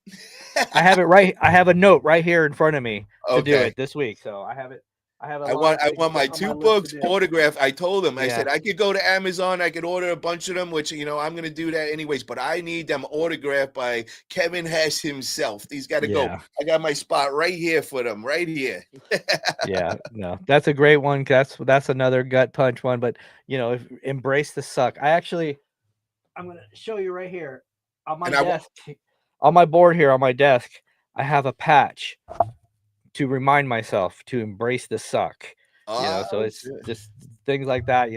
I have it right. I have a note right here in front of me to do Okay. it this week. So I have it. I have it I lined want up I want my on my 2 list to books do. autographed. I told him, I Yeah. said I could go to Amazon, I could order a bunch of them, which I'm gonna do that anyways, but I need them autographed by Kevin Hess himself. These gotta go. Yeah. I got my spot right here for them, right here. Yeah. No, that's a great one. That's another gut punch one. But embrace the suck. I'm gonna show you right here on my And I want desk, on my board here on my desk. I have a patch to remind myself to embrace the suck. So oh it's shit. just things like that.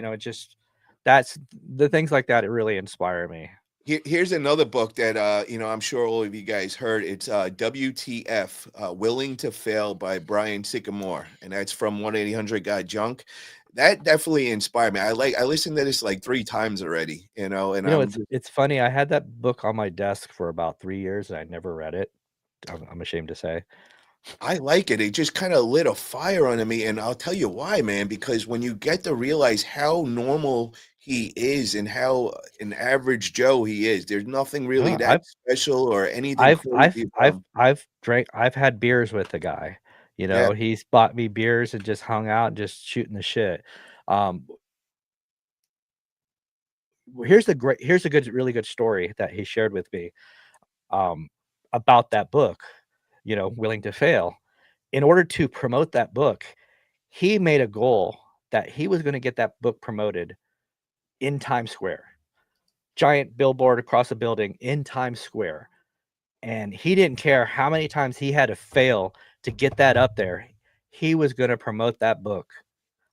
That's the things like that. It really inspire me. Here's another book that I'm sure all of you guys heard. It's WTF, Willing to Fail by Brian Sycamore, and that's from 1-800 Got Junk. That definitely inspired me. I listened to this like 3 times already, and I'm It's funny. I had that book on my desk for about 3 years, and I never read it. I'm ashamed to say. I like it. It just kind of lit a fire under me, and I'll tell you why, man. Because when you get to realize how normal he is and how an average Joe he is, there's nothing really Oh, that special or anything crazy about him. I've had beers with the guy. Yeah, He's bought me beers and just hung out, just shooting the shit. Um, here's a really good story that he shared with me um, about that book. Willing to fail. In order to promote that book, he made a goal that he was going to get that book promoted in Times Square, giant billboard across a building in Times Square. And he didn't care how many times he had to fail to get that up there. He was going to promote that book.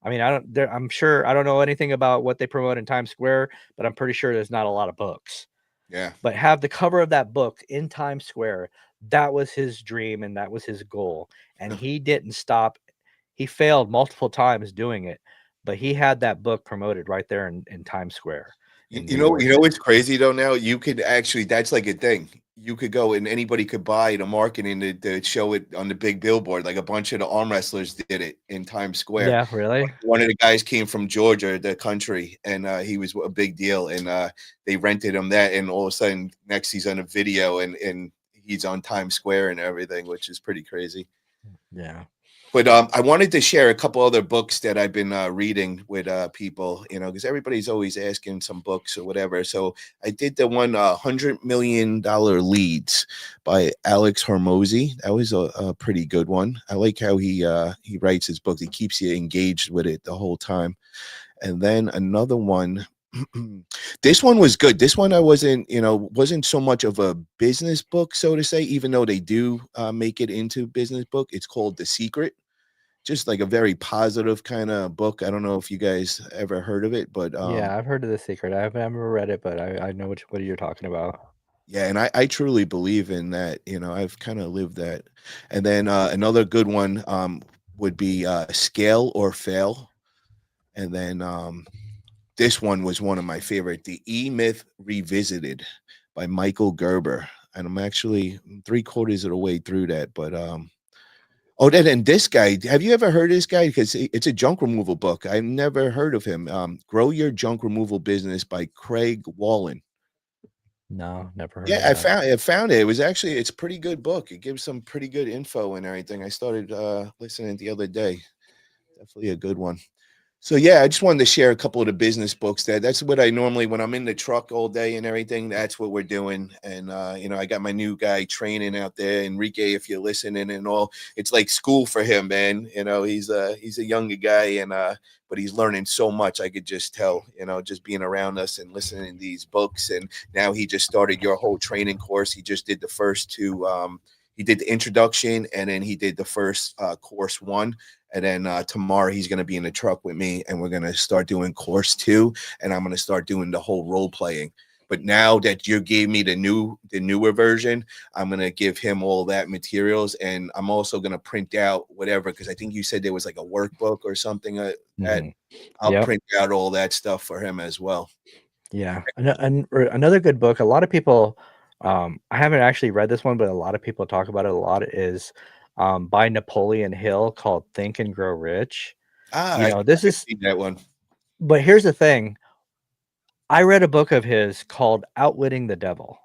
I mean, I'm sure I don't know anything about what they promote in Times Square, but I'm pretty sure there's not a lot of books. yeah. But have the cover of that book in Times Square. That was his dream and that was his goal. And he didn't stop. He failed multiple times doing it, but he had that book promoted right there in Times Square You, in you New know, York you know City. what's crazy though now? You could actually that's like a thing. You could go and anybody could buy the marketing to show it on the big billboard. Like a bunch of the arm wrestlers did it in Times Square. Yeah, really? One of the guys came from Georgia, the country, and he was a big deal. And they rented him that, and all of a sudden, next he's on a video and he's on Times Square and everything, which is pretty crazy. Yeah. But I wanted to share a couple other books that I've been reading with people, because everybody's always asking some books or whatever. So I did the one $100 million Leads by Alex Hormozy. That was a pretty good one. I like how he writes his books. He keeps you engaged with it the whole time. And then another one. This one was good. This one I wasn't so much of a business book, so to say, even though they do make it into business book. It's called The Secret, just like a very positive kind of book. I don't know if you guys ever heard of it, but Yeah, I've heard of The Secret. I've never read it, but I know what you're talking about. yeah, and I truly believe in that. I've kind of lived that. And then another good one would be Scale or Fail. And then this one was one of my favorite, The E-Myth Revisited by Michael Gerber. And I'm actually 3/4 of the way through that, but oh, and this guy, have you ever heard of this guy? Because it's a junk removal book. I've never heard of him. Grow Your Junk Removal Business by Craig Wallen. No, never heard Yeah, of that. I found it. It's a pretty good book. It gives some pretty good info and everything. I started listening the other day. Definitely a good one. So yeah, I just wanted to share a couple of the business books. That's what I normally when I'm in the truck all day and everything. That's what we're doing. And I got my new guy training out there, Enrique. If you're listening and all, it's like school for him, man. He's a younger guy and but he's learning so much. I could just tell, just being around us and listening to these books. And now he just started your whole training course. He just did the first two. He did the introduction and then he did the first course one. And then tomorrow he's going to be in the truck with me and we're going to start doing course 2 and I'm going to start doing the whole role playing. But now that you gave me the newer version, I'm going to give him all that materials and I'm also going to print out whatever, because I think you said there was like a workbook or something that Mhm. I'll Yep. print out all that stuff for him as well. Yeah, another good book. A lot of people, I haven't actually read this one, but a lot of people talk about it a lot. Is by Napoleon Hill called "Think and Grow Rich." Ah, You I know, think this I've is. seen that one. But here's the thing: I read a book of his called "Outwitting the Devil,"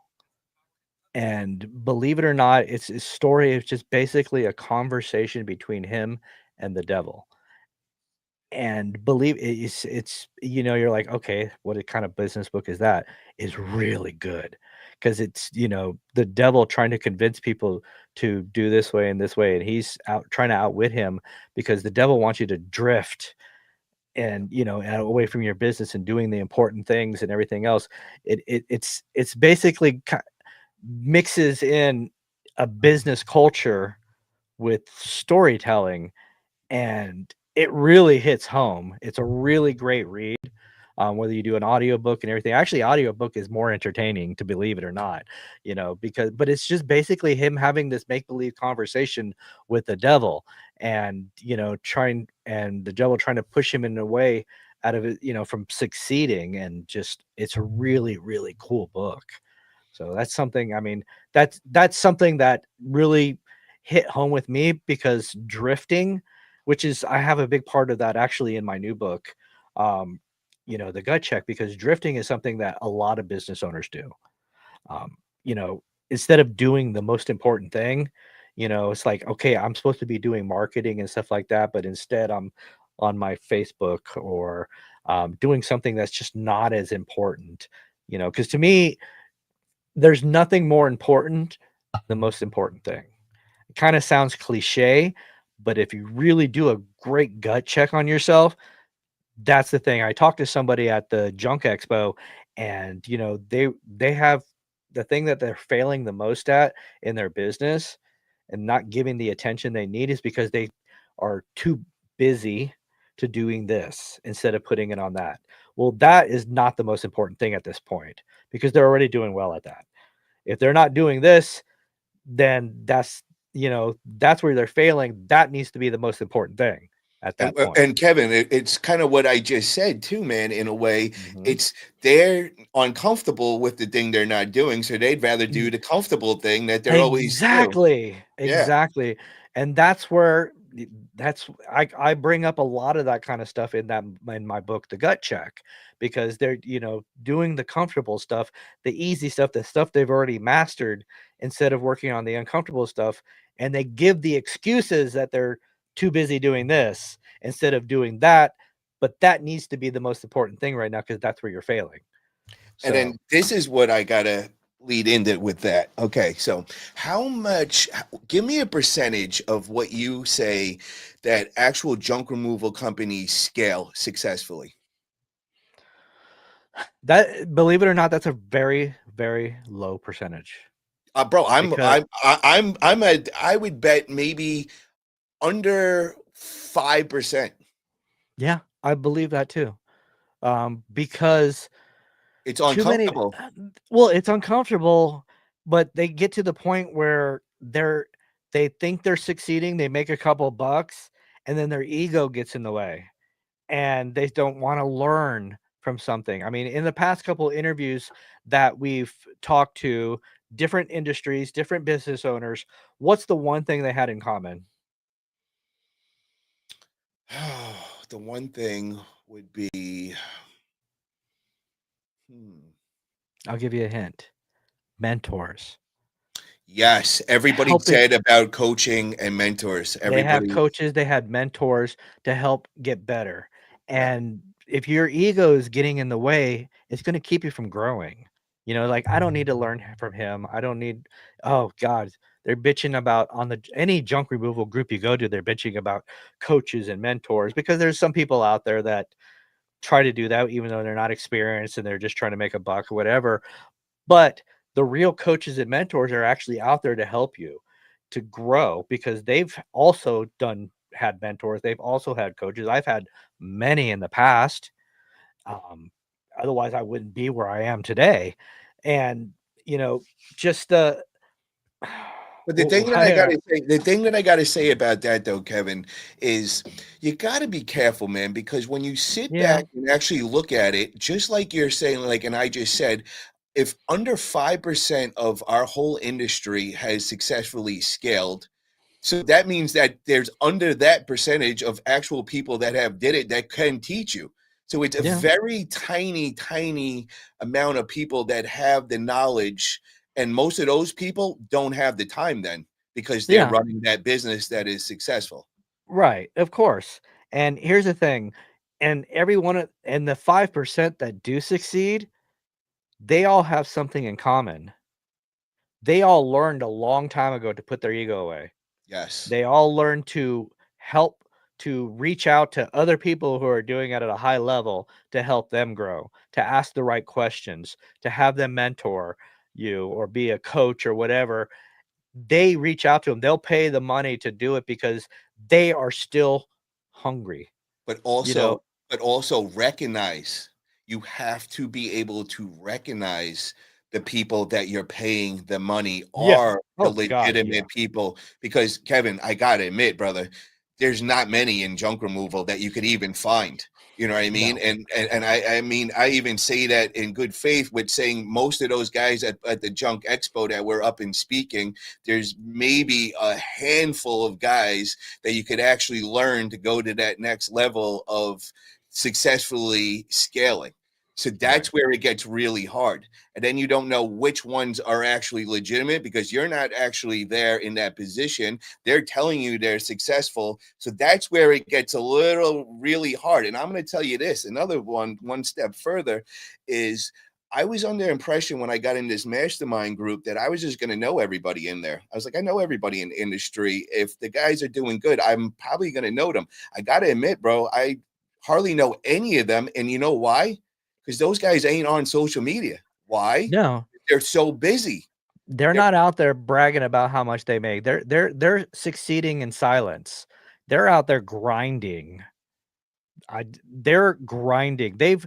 and believe it or not, it's a story. It's just basically a conversation between him and the devil. And believe it's you're like, "Okay, what kind of business book is that?" Is really good because it's, the devil trying to convince people to do this way and this way, and he's out trying to outwit him because the devil wants you to drift and, away from your business and doing the important things and everything else. It's basically mixes in a business culture with storytelling, and it really hits home. It's a really great read, whether you do an audiobook and everything. Actually, audiobook is more entertaining, to believe it or not, because but it's just basically him having this make-believe conversation with the devil and, trying and the devil trying to push him in a way out of it, from succeeding, and just it's a really, really cool book. So that's something, I mean, that's something that really hit home with me because drifting, which is I have a big part of that actually in my new book, um, the gut check, because drifting is something that a lot of business owners do. Um, you know, Instead of doing the most important thing, it's like, okay, I'm supposed to be doing marketing and stuff like that, but instead I'm on my Facebook or doing something that's just not as important. Because to me, there's nothing more important than the most important thing. It kind of sounds cliche, but if you really do a great gut check on yourself, that's the thing. I talked to somebody at the Junk Expo, and they have the thing that they're failing the most at in their business and not giving the attention they need is because they are too busy to doing this instead of putting it on that. Well, that is not the most important thing at this point because they're already doing well at that. If they're not doing this, then that's where they're failing. That needs to be the most important thing at And that point. and Kevin, it's kind of what I just said too, man. In a way, Mhm. it's they're uncomfortable with the thing they're not doing, so they'd rather do the comfortable thing that they're always do. Exactly, Yeah, exactly, and that's where that's I bring up a lot of that kind of stuff in that in my book, The Gut Check, because they're, doing the comfortable stuff, the easy stuff, the stuff they've already mastered instead of working on the uncomfortable stuff, and they give the excuses that they're too busy doing this instead of doing that, but that needs to be the most important thing right now because that's where you're failing. and So then this is what I gotta lead into with that. Okay, so how much? Give me a percentage of what you say that actual junk removal companies scale successfully. that, believe it or not, that's a very, very low percentage Bro, because I would bet maybe under 5%. yeah, I believe that too. Because It's too many uncomfortable. well, it's uncomfortable, but they get to the point where they think they're succeeding, they make a couple bucks, and then their ego gets in the way, and they don't wanna learn from something. I mean, in the past couple interviews that we've talked to different industries, different business owners, what's the one thing they had in common? The one thing would be, hmm, I'll give you a hint. Mentors. yes, everybody Helping said about coaching and mentors. They have Everybody, coaches, they had mentors to help get better, yeah. and if your ego is getting in the way, it's gonna keep you from growing. Like, "I don't need to learn from him, I don't need." Oh god, they're bitching about on the any junk removal group you go to, they're bitching about coaches and mentors because there's some people out there that try to do that even though they're not experienced and they're just trying to make a buck or whatever, but the real coaches and mentors are actually out there to help you to grow because they've also had mentors. They've also had coaches. I've had many in the past. Um, Otherwise, I wouldn't be where I am today. And, you know, just the But I, the thing that I gotta say about that though, Kevin, is you gotta be careful, man, because when you sit yeah, back and actually look at it, just like you're saying, like, and I just said, if under 5% of our whole industry has successfully scaled, so that means that there's under that percentage of actual people that have did it that can teach you. So it's a yeah, very tiny, tiny amount of people that have the knowledge, and most of those people don't have the time then because they're yeah, running that business that is successful. right, of course. And here's the thing, and the 5% that do succeed, they all have something in common. They all learned a long time ago to put their ego away. Yes, They all learn to help to reach out to other people who are doing it at a high level to help them grow, to ask the right questions, to have them mentor you or be a coach or whatever. They reach out to them. They'll pay the money to do it because they are still hungry. but You know, also recognize, you have to be able to recognize the people that you're paying the money yeah. are the Oh God, yeah. legitimate people. Because Kevin, I gotta admit, brother, there's not many in junk removal that you could even find. You know what I mean? No. And I mean, I even say that in good faith with saying most of those guys at the junk expo that were up and speaking, there's maybe a handful of guys that you could actually learn to go to that next level of successfully scaling. So Right. that's where it gets really hard. And then you don't know which ones are actually legitimate because you're not actually there in that position. They're telling you they're successful. So that's where it gets a little really hard. And I'm going to tell you this, another one step further is I was under impression when I got in this mastermind group that I was just going to know everybody in there. I was like, I know everybody in the industry. If the guys are doing good, I'm probably going to know them. I got to admit, bro, I hardly know any of them. And you know why? Because those guys ain't on social media. Why? No. They're so busy. They're They're not out there bragging about how much they make. They're succeeding in silence. They're out there grinding. They're grinding. They've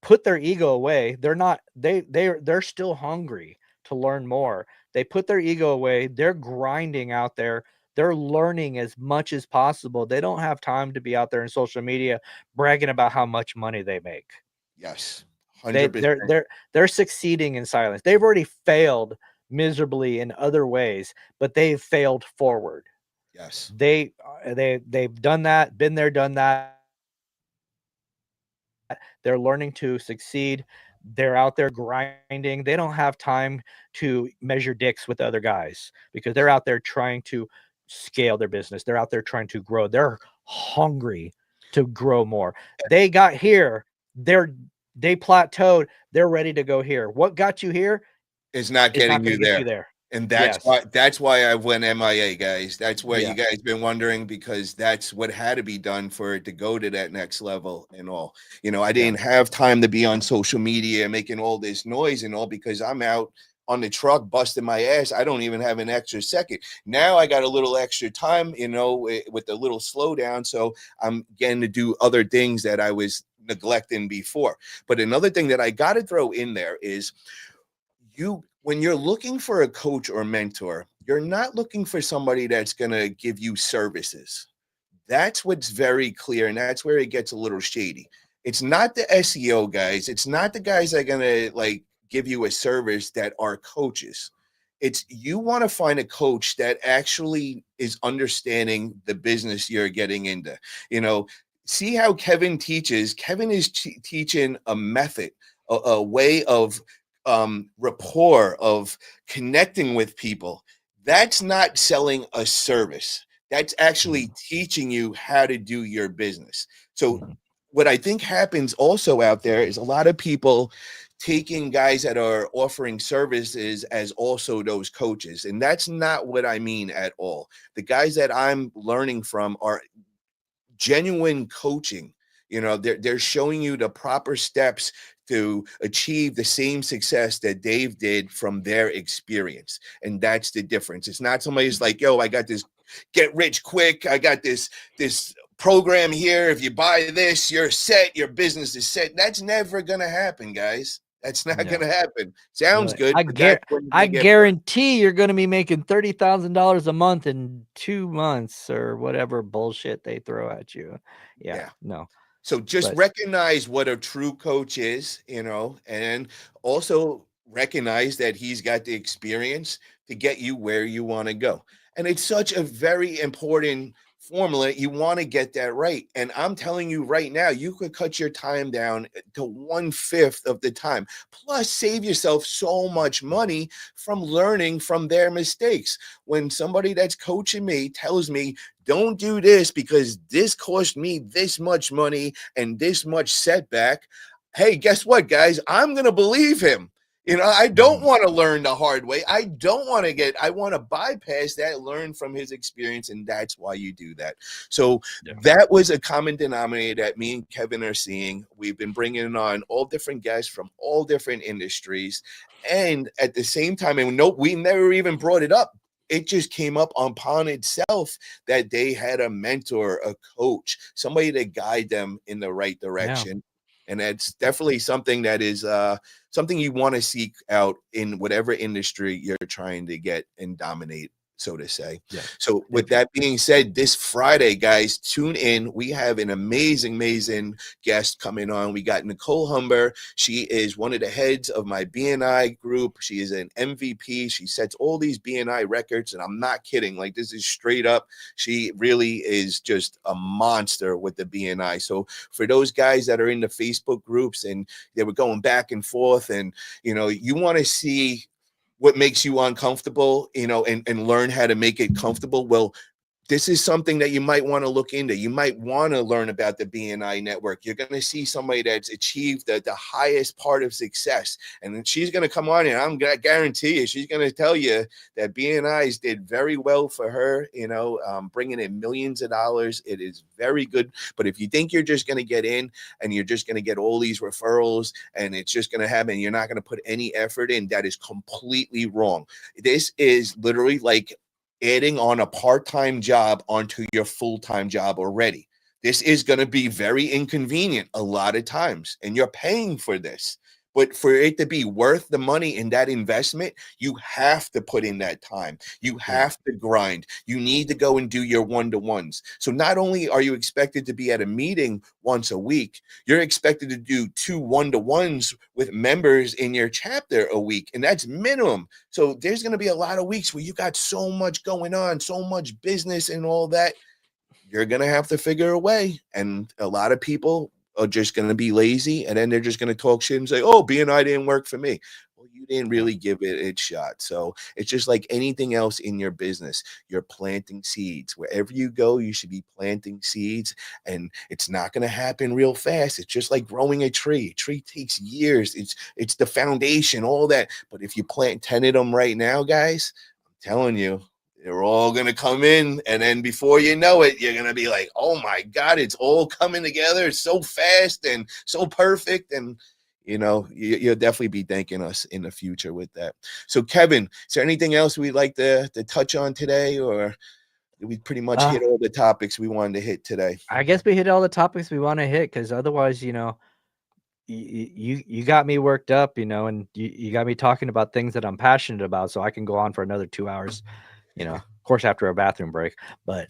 put their ego away. They're still hungry to learn more. They put their ego away. They're grinding out there. They're learning as much as possible. They don't have time to be out there in social media bragging about how much money they make. yes, They 100%. they're succeeding in silence. They've already failed miserably in other ways, but they've failed forward. Yes. They've done that, been there, done that. They're learning to succeed. They're out there grinding. They don't have time to measure dicks with other guys because they're out there trying to scale their business. They're out there trying to grow. They're hungry to grow more. They got here. They plateaued. They're ready to go here. What got you here Is not is not getting going you to get there. you there. And Yes. that's why I went MIA, guys. That's why you Yeah. guys been wondering because that's what had to be done for it to go to that next level and all. You know, I Yeah. didn't have time to be on social media making all this noise and all because I'm out on the truck busting my ass. I don't even have an extra second. Now I got a little extra time, you know, with a little slowdown. So I'm getting to do other things that I was neglecting before. But another thing that I got to throw in there is you when you're looking for a coach or mentor, you're not looking for somebody that's going to give you services. That's what's very clear, and that's where it gets a little shady. It's not the SEO guys. It's not the guys that are going to like give you a service that are coaches. It's you want to find a coach that actually is understanding the business you're getting into. You know, see how Kevin teaches. Kevin is teaching a method, a way of rapport, of connecting with people. That's not selling a service. That's actually Mhm. teaching you how to do your business. So, Mhm. what I think happens also out there is a lot of people taking guys that are offering services as also those coaches. And that's not what I mean at all. The guys that I'm learning from are genuine coaching. You know, they're showing you the proper steps to achieve the same success that Dave did from their experience. And that's the difference. It's not somebody's like, yo, I got this get rich quick. I got this program here. If you buy this, you're set, your business is set. That's never gonna happen, guys. That's not Yeah. going to happen. Sounds Really. good, but that's when you're I going to get burned. guarantee you're gonna be making $30,000 a month in 2 months or whatever bullshit they throw at you. Yeah, Yeah. no. So just But recognize what a true coach is, and also recognize that he's got the experience to get you where you want to go. And it's such a very important formula. You want to get that right. And I'm telling you right now, you could cut your time down to 1/5 of the time, plus save yourself so much money from learning from their mistakes. When somebody that's coaching me tells me, don't do this because this cost me this much money and this much setback. Hey, guess what, guys? I'm going to believe him. I don't Mhm. want to learn the hard way. I want to bypass that, learn from his experience. And that's why you do that. So Yeah. that was a common denominator that me and Kevin are seeing. We've been bringing on all different guests from all different industries. And at the same time, and no, we never even brought it up. It just came up upon itself that they had a mentor, a coach, somebody to guide them in the right Yeah. direction. And that's definitely something that is something you want to seek out in whatever industry you're trying to get and dominate, so to say. Yeah. So, with If that being said, this Friday, guys, tune in. We have an amazing guest coming on. We got Nicole Humber. She is one of the heads of my BNI group. She is an MVP. She sets all these BNI records, and I'm not kidding. Like, this is straight up. She really is just a monster with the BNI. So, for those guys that are in the Facebook groups and they were going back and forth, and you want to see what makes you uncomfortable, and learn how to make it comfortable. Well, this is something that you might want to look into. You might want to learn about the BNI network. You're going to see somebody that's achieved the highest part of success. And then she's going to come on, and I'm going to guarantee you, she's going to tell you that BNIs did very well for her, bringing in millions of dollars. It is very good. But if you think you're just going to get in and you're just going to get all these referrals and it's just going to happen, you're not going to put any effort in, that is completely wrong. This is literally like adding on a part-time job onto your full-time job already. This is going to be very inconvenient a lot of times, and you're paying for this. But for it to be worth the money in that investment, you have to put in that time. You Yeah. have to grind. You need to go and do your one-to-ones. So not only are you expected to be at a meeting once a week, you're expected to do 2 one-to-ones with members in your chapter a week, and that's minimum. So there's going to be a lot of weeks where you got so much going on, so much business and all that. You're going to have to figure a way. And a lot of people are just going to be lazy, and then they're just going to talk shit and say, oh, BNI didn't work for me. Well, you didn't Yeah. really give it its shot. So it's just like anything else in your business. You're planting seeds. Wherever you go, you should be planting seeds, and it's not going to happen real fast. It's just like growing a tree. A tree takes years. It's the foundation, all that. But if you plant 10 of them right now, guys, I'm telling you, they're all going to come in. And then before you know it, you're going to be like, oh my God, it's all coming together. It's so fast and so perfect. And, you'll definitely be thanking us in the future with that. So, Kevin, is there anything else we'd like to touch on today, or did we pretty much Uh, hit all the topics we wanted to hit today? I guess we hit all the topics we want to hit, because otherwise, you got me worked up, and you got me talking about things that I'm passionate about, so I can go on for another 2 hours, of course, after a bathroom break. But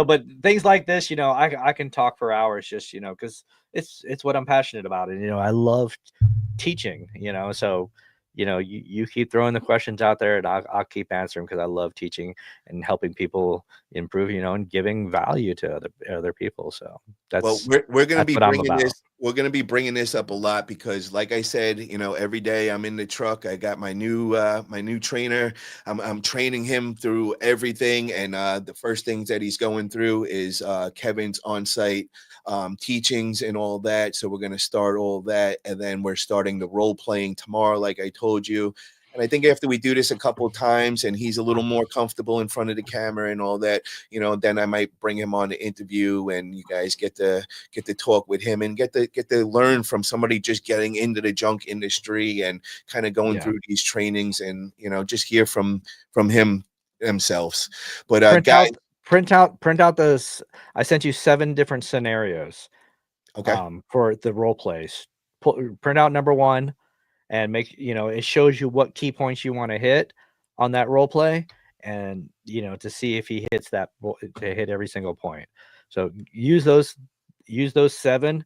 but things like this, I can talk for hours, just because it's what I'm passionate about. And I love teaching, so you keep throwing the questions out there, and I'll keep answering, because I love teaching and helping people improve, and giving value to other people. So Well, that's we're going to that's be what I'm bringing about. this. We're going to be bringing this up a lot because, like I said, every day I'm in the truck. I got my new trainer. I'm training him through everything, and the first things that he's going through is Kevin's on-site teachings and all that. So we're going to start all that, and then we're starting the role playing tomorrow, like I told you. And I think after we do this a couple of times, and he's a little more comfortable in front of the camera and all that, then I might bring him on the interview, and you guys get to talk with him and get to learn from somebody just getting into the junk industry and kind of going Yeah. through these trainings, and just hear from him themselves. But Print guys, out those. I sent you 7 different scenarios okay. for the role plays. print out number one, and make, it shows you what key points you want to hit on that role play, and to see if he hits to hit every single point. So use those 7.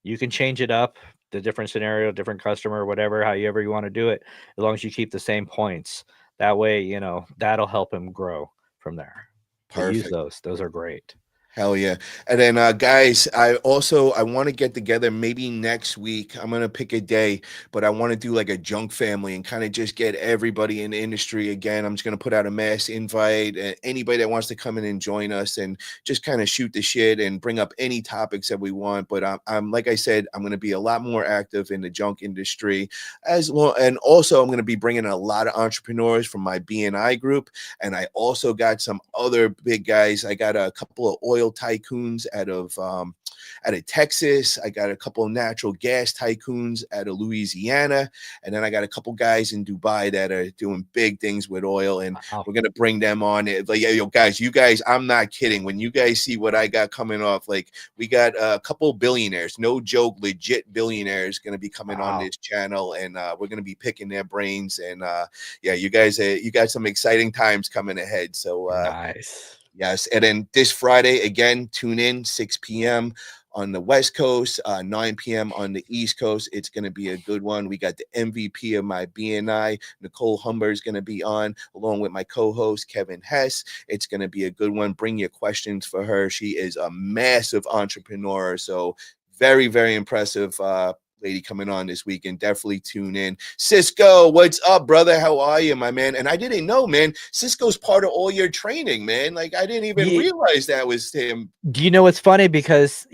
You can change it up, the different scenario, different customer, whatever, however you want to do it, as long as you keep the same points. That way, that'll help him grow from there. But use Perfect. those are great. Hell yeah. And then guys, I want to get together maybe next week. I'm gonna pick a day, but I want to do like a junk family and kind of just get everybody in the industry again. I'm just gonna put out a mass invite, anybody that wants to come in and join us, and just kind of shoot the shit and bring up any topics that we want. But I'm like I said, I'm gonna be a lot more active in the junk industry as well, and also I'm gonna be bringing a lot of entrepreneurs from my BNI group, and I also got some other big guys. I got a couple of oil tycoons out of Texas. I got a couple of natural gas tycoons out of Louisiana, and then I got a couple guys in Dubai that are doing big things with oil, and Wow. we're gonna bring them on. Like, yo, guys, you guys, I'm not kidding. When you guys see what I got coming off, like, we got a couple billionaires, no joke, legit billionaires, gonna be coming on Wow. this channel, and we're gonna be picking their brains. And yeah, you guys, you got some exciting times coming ahead. So Nice. yes, and then this Friday, again, tune in 6 p.m. on the West Coast, 9 p.m. on the East Coast. It's going to be a good one. We got the MVP of my BNI, Nicole Humber, is going to be on, along with my co-host, Kevin Hess. It's going to be a good one. Bring your questions for her. She is a massive entrepreneur, so very, very impressive lady coming on this weekend. Definitely tune in. Cisco, what's up, brother? How are you, my man? And I didn't know, man, Cisco's part of all your training, man. Like, I didn't even Ye realize that was him. Do you know what's funny? Because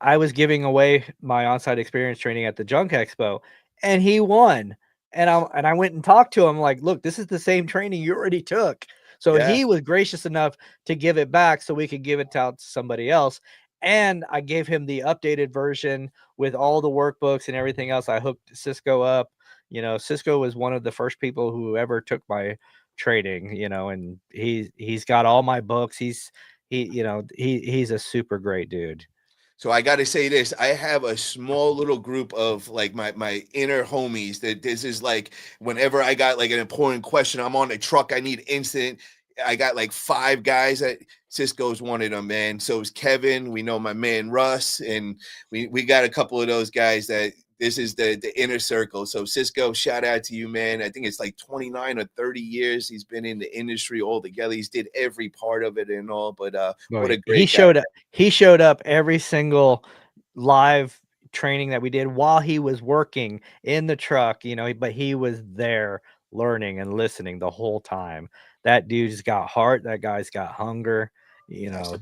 I was giving away my on-site experience training at the Junk Expo, and he won. And I went and talked to him like, look, this is the same training you already took. So Yeah, he was gracious enough to give it back so we could give it out to somebody else. And I gave him the updated version with all the workbooks and everything else. I hooked Cisco up. Cisco was one of the first people who ever took my training, and he's got all my books. He's a super great dude. so I got to say this. I have a small little group of like my inner homies that this is like whenever I got like an important question, I'm on the truck, I need instant. I got like 5 guys that Cisco's one of them, man. So is Kevin. We know my man Russ, and we got a couple of those guys that this is the inner circle. So Cisco, shout out to you, man. I think it's like 29 or 30 years he's been in the industry altogether. He's did every part of it and all, but what a He great guy. showed up every single live training that we did while he was working in the truck, but he was there learning and listening the whole time. That dude's got heart. That guy's got hunger. Yes.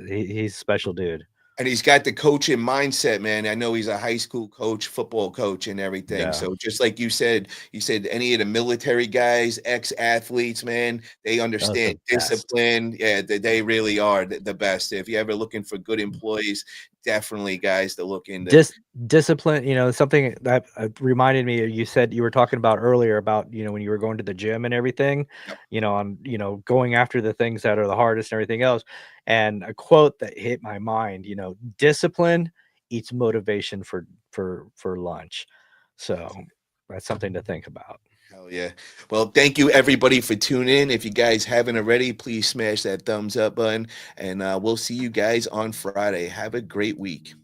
He's a special dude. And he's got the coaching mindset, man. I know he's a high school coach, football coach, and everything. Yeah, So just like you said any of the military guys, ex-athletes, man, they those are understand the best. discipline. Yeah, they really are the best. If you're ever looking for good employees, definitely guys to look into. Discipline, something that reminded me, you said you were talking about earlier about, when you were going to the gym and everything, Yep. on, going after the things that are the hardest and everything else. And a quote that hit my mind, discipline eats motivation for lunch. So that's something to think about. Hell yeah. Well, thank you everybody for tuning in. If you guys haven't already, please smash that thumbs up button, and we'll see you guys on Friday. Have a great week.